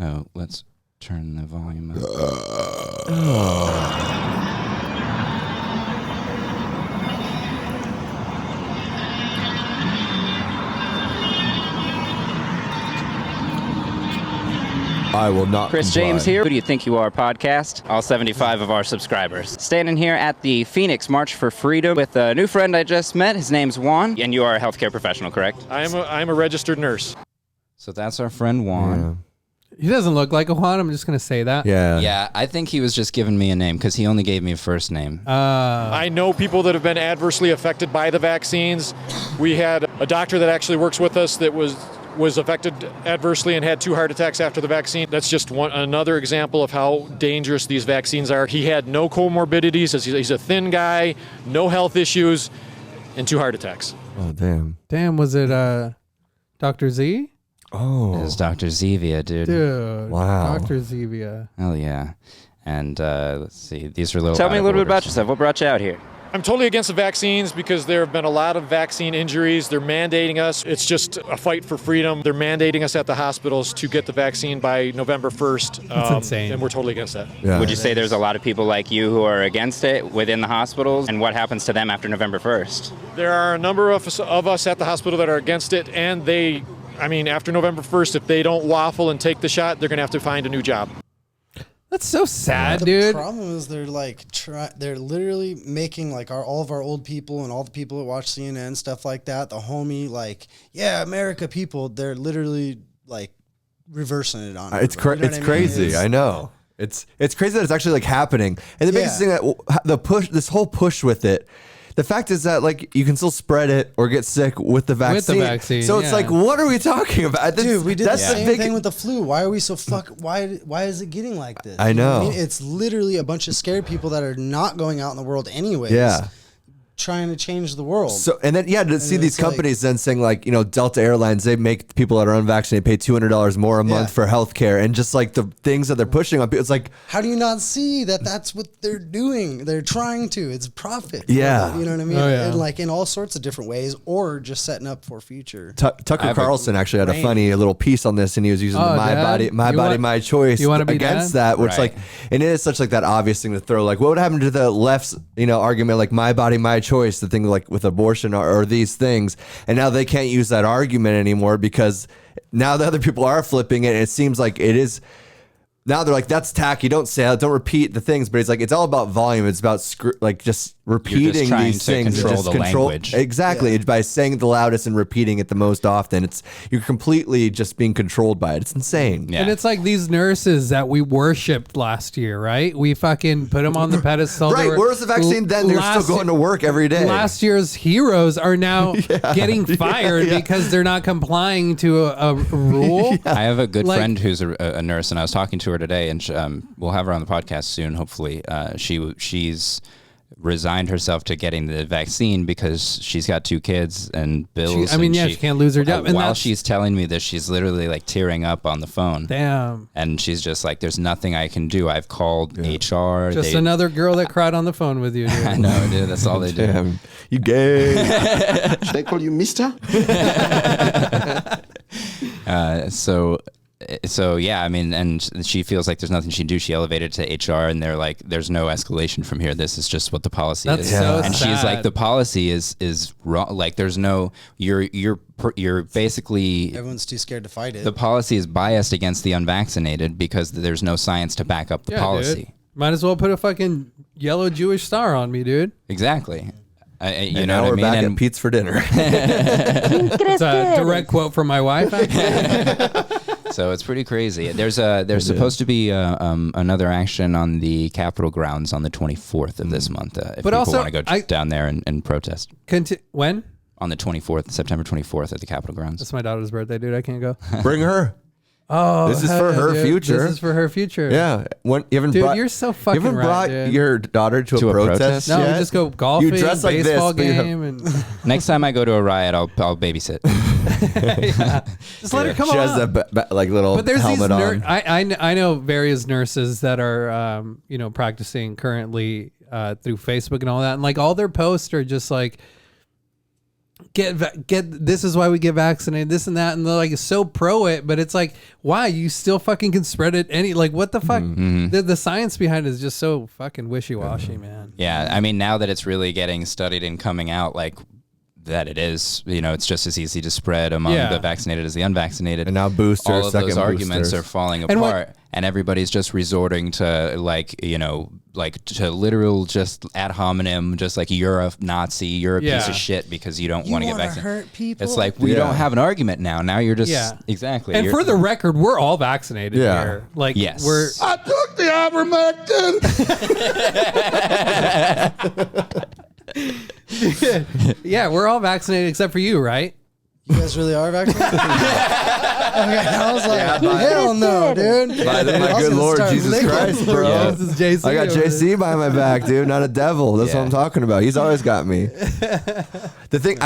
Oh, let's turn the volume up. I will not Chris comply. James here. Who do you think you are podcast? All 75 of our subscribers. Standing here at the Phoenix March for Freedom with a new friend I just met. His name's Juan, and you are a healthcare professional, correct? I'm a registered nurse. So that's our friend Juan. He doesn't look like a Juan. I'm just going to say that. Yeah. Yeah, I think he was just giving me a name because he only gave me a first name. I know people that have been adversely affected by the vaccines. We had a doctor that actually works with us that was affected adversely and had 2 heart attacks after the vaccine. That's just another example of how dangerous these vaccines are. He had no comorbidities. He's a thin guy, no health issues, and 2 heart attacks. Oh, damn. Damn, was it Dr. Z? Oh. It was Dr. Zevia, dude. Dude. Wow. Dr. Zevia. Hell yeah. And let's see. These are little. Tell me a little bit about orders. yourself. What brought you out here? I'm totally against the vaccines because there have been a lot of vaccine injuries. They're mandating us. It's just a fight for freedom. They're mandating us at the hospitals to get the vaccine by November 1st. That's insane. And we're totally against that. Yeah. Would you say there's a lot of people like you who are against it within the hospitals? And what happens to them after November 1st? There are a number of us at the hospital that are against it, and after November 1st, if they don't waffle and take the shot, they're going to have to find a new job. That's so sad, The dude. problem is they're like they're literally making like all of our old people and all the people that watch CNN, stuff like that, the homie America people, they're literally like reversing it on. It's everybody. You know it's what crazy. It's- I know. It's crazy that it's actually like happening. And the biggest thing that this whole push with it, the fact is that like you can still spread it or get sick with the vaccine. So it's like, what are we talking about? Dude, we did the that's same big thing with the flu. Why are we so why is it getting like this? I You what know. mean? It's literally a bunch of scared people that are not going out in the world anyways. Yeah. Trying to change the world. So and then to see these it's like- companies then saying like, Delta Airlines, they make people that are unvaccinated pay $200 more a month for healthcare, and just like the things that they're pushing on people, it's like, how do you not see that that's what they're doing? They're trying to. It's profit. Yeah. You know what I mean? Oh, yeah. And like in all sorts of different ways, or just setting up for future. Tucker Carlson actually had a funny little piece on this, and he was using the Dad? my choice you wanna be against dad? that, which Right. like, and it is such like that obvious thing to throw. Like, what would happen to the left's argument like my body, my choice, the thing like with abortion or these things, and now they can't use that argument anymore because now the other people are flipping it. And it seems like it is. Now they're like, that's tacky. Don't say it. Don't repeat the things. But it's like, it's all about volume. It's about just repeating trying these to things. control Just the language. Exactly. It's by saying the loudest and repeating it the most often. You're completely just being controlled by it. It's insane. Yeah. And it's like these nurses that we worshipped last year, right? We fucking put them on the pedestal. Right. They were- Where was the vaccine then? They're still going to work every day. Last year's heroes are now getting fired because they're not complying to a rule. I have a good Like- friend who's a nurse, and I was talking to her today, and we'll have her on the podcast soon, hopefully. She's resigned herself to getting the vaccine because she's got 2 kids and bills. She can't lose her job. And While that's- she's telling me this, she's literally like tearing up on the phone. Damn. And she's just like, there's nothing I can do. I've called HR. Just another girl that cried on the phone with you, dude. I know, dude. That's all they do. Damn. You gay. Should I call you mister? So yeah, I mean, and she feels like there's nothing she can do. She elevated to HR, and they're like, "There's no escalation from here. This is just what the policy That's is." so and she's sad. like, "The policy is wrong. Like, there's no you're basically Everyone's too scared to fight it. the policy is biased against the unvaccinated because there's no science to back up the Yeah, policy." dude. Might as well put a fucking yellow Jewish star on me, dude. Exactly. You And know now what I we're mean? back And at Pete's for dinner. It's a direct quote from my wife. so it's pretty crazy. There's supposed to be another action on the Capitol grounds on the 24th of this month. If But people also, want to go down there and protest. When? On the 24th, September 24th at the Capitol grounds. That's my daughter's birthday, dude. I can't go. Bring her. Oh, This is hell for yeah, her dude. future. This is for her future. Yeah. You haven't Dude, brought, you're so fucking You haven't right, brought dude. your daughter to a protest No, yet? we just go golfing, You dress like this, baseball but you have- game, and Next time I go to a riot, I'll babysit. just let her come She on. has that like little But there's these helmet on. I know various nurses that are practicing currently through Facebook and all that, and like all their posts are just like get this is why we get vaccinated, this and that, and they're like so pro it, but it's like, why you still fucking can spread it like what the fuck? The science behind it is just so fucking wishy-washy, man. Yeah, I mean, now that it's really getting studied and coming out, like that it is, it's just as easy to spread among the vaccinated as the unvaccinated. And now boosters, all of those second arguments boosters. are falling And apart, and everybody's just resorting to to literal just ad hominem, just like you're a Nazi, you're a piece of shit because you don't want to get vaccinated. Hurt people. It's like we don't have an argument now. Now you're just exactly. And for the record, we're all vaccinated Yeah. here. Like, Yes. we're I took the ivermectin. yeah, we're all vaccinated except for you, right? You guys really are vaccinated? Okay, I was like, hell no, dude. By my I was good gonna Lord start Jesus licking. Christ, bro. Yeah, this is JC I got over JC by my back, dude. Not a devil. That's what I'm talking about. He's always got me. The thing,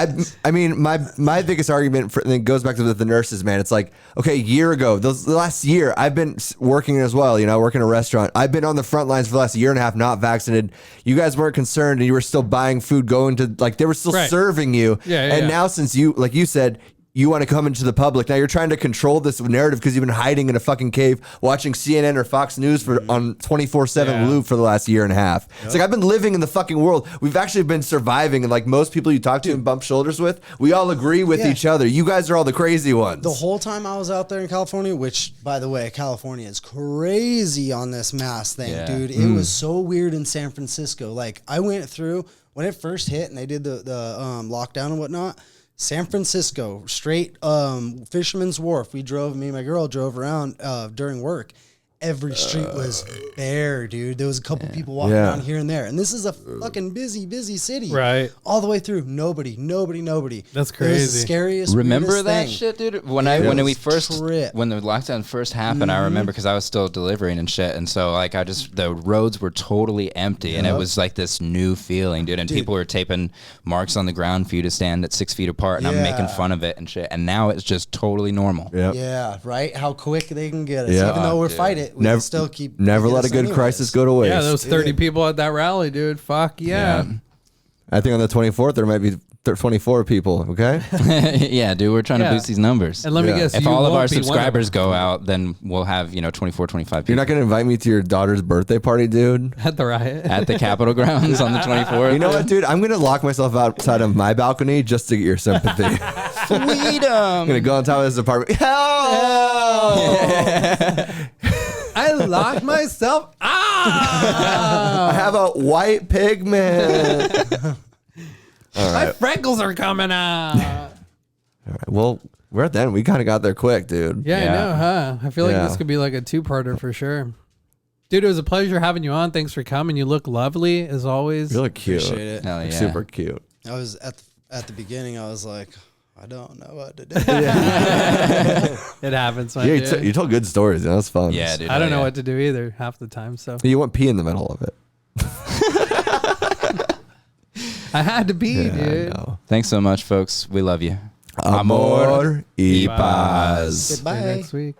I mean, my biggest argument and it goes back to the nurses, man. It's like, okay, a year ago, the last year, I've been working as well. I work in a restaurant. I've been on the front lines for the last year and a half, not vaccinated. You guys weren't concerned, and you were still buying food, going to they were still serving you. And now, since you, like you said, you want to come into the public. Now you're trying to control this narrative because you've been hiding in a fucking cave watching CNN or Fox News on 24/7 loop for the last year and a half. It's like I've been living in the fucking world. We've actually been surviving, and like most people you talk to and bump shoulders with, we all agree with each other. You guys are all the crazy ones. The whole time I was out there in California, which, by the way, California is crazy on this mask thing, dude. It was so weird in San Francisco. Like, I went through, when it first hit and they did the lockdown and whatnot, San Francisco, straight Fisherman's Wharf. Me and my girl drove around during work. Every street was bare, dude. There was a couple people walking around here and there. And this is a fucking busy city. Right. All the way through. Nobody. That's It was the crazy. scariest, Remember weirdest that thing. shit, dude? When the lockdown first happened, I remember because I was still delivering and shit, and so like the roads were totally empty, and it was like this new feeling, dude. And people were taping marks on the ground for you to stand at 6 feet apart, and I'm making fun of it and shit. And now it's just totally normal. Yep. Yeah, right? How quick they can get us. Yeah. Even though we're fighting it, we can still keep... Never get let a us good anyways. crisis go to waste. Yeah, those 30 people at that rally, dude. Fuck yeah. I think on the 24th there might be 24 people. Okay. Yeah, dude, we're trying to boost these numbers. And let me guess, if you all of won't our be one of subscribers them. go out, then we'll have 24, 25 people. You're not gonna invite me to your daughter's birthday party, dude? At the riot. at the Capitol grounds on the 24th. You know what, dude? I'm gonna lock myself outside of my balcony just to get your sympathy. Freedom. I'm gonna go on top of this apartment. Help! I locked myself out. I have a white pigment. My freckles are coming out. All right. Well, we're at the end. We kind of got there quick, dude. Yeah, I know, huh? I feel like Yeah. this could be like a two-parter for sure. Dude, it was a pleasure having you on. Thanks for coming. You look lovely as always. You look cute. Appreciate it. Hell yeah. Super cute. I was at the beginning, I was like, I don't know what to do. It happens, my Yeah, dude. you told good stories. That was fun. Yeah, dude. I don't know yeah. what to do either half the time, so You want pee in the middle of it. I had to be, Yeah, dude. I know. Thanks so much, folks. We love you. Amor y paz. See you Goodbye. next week.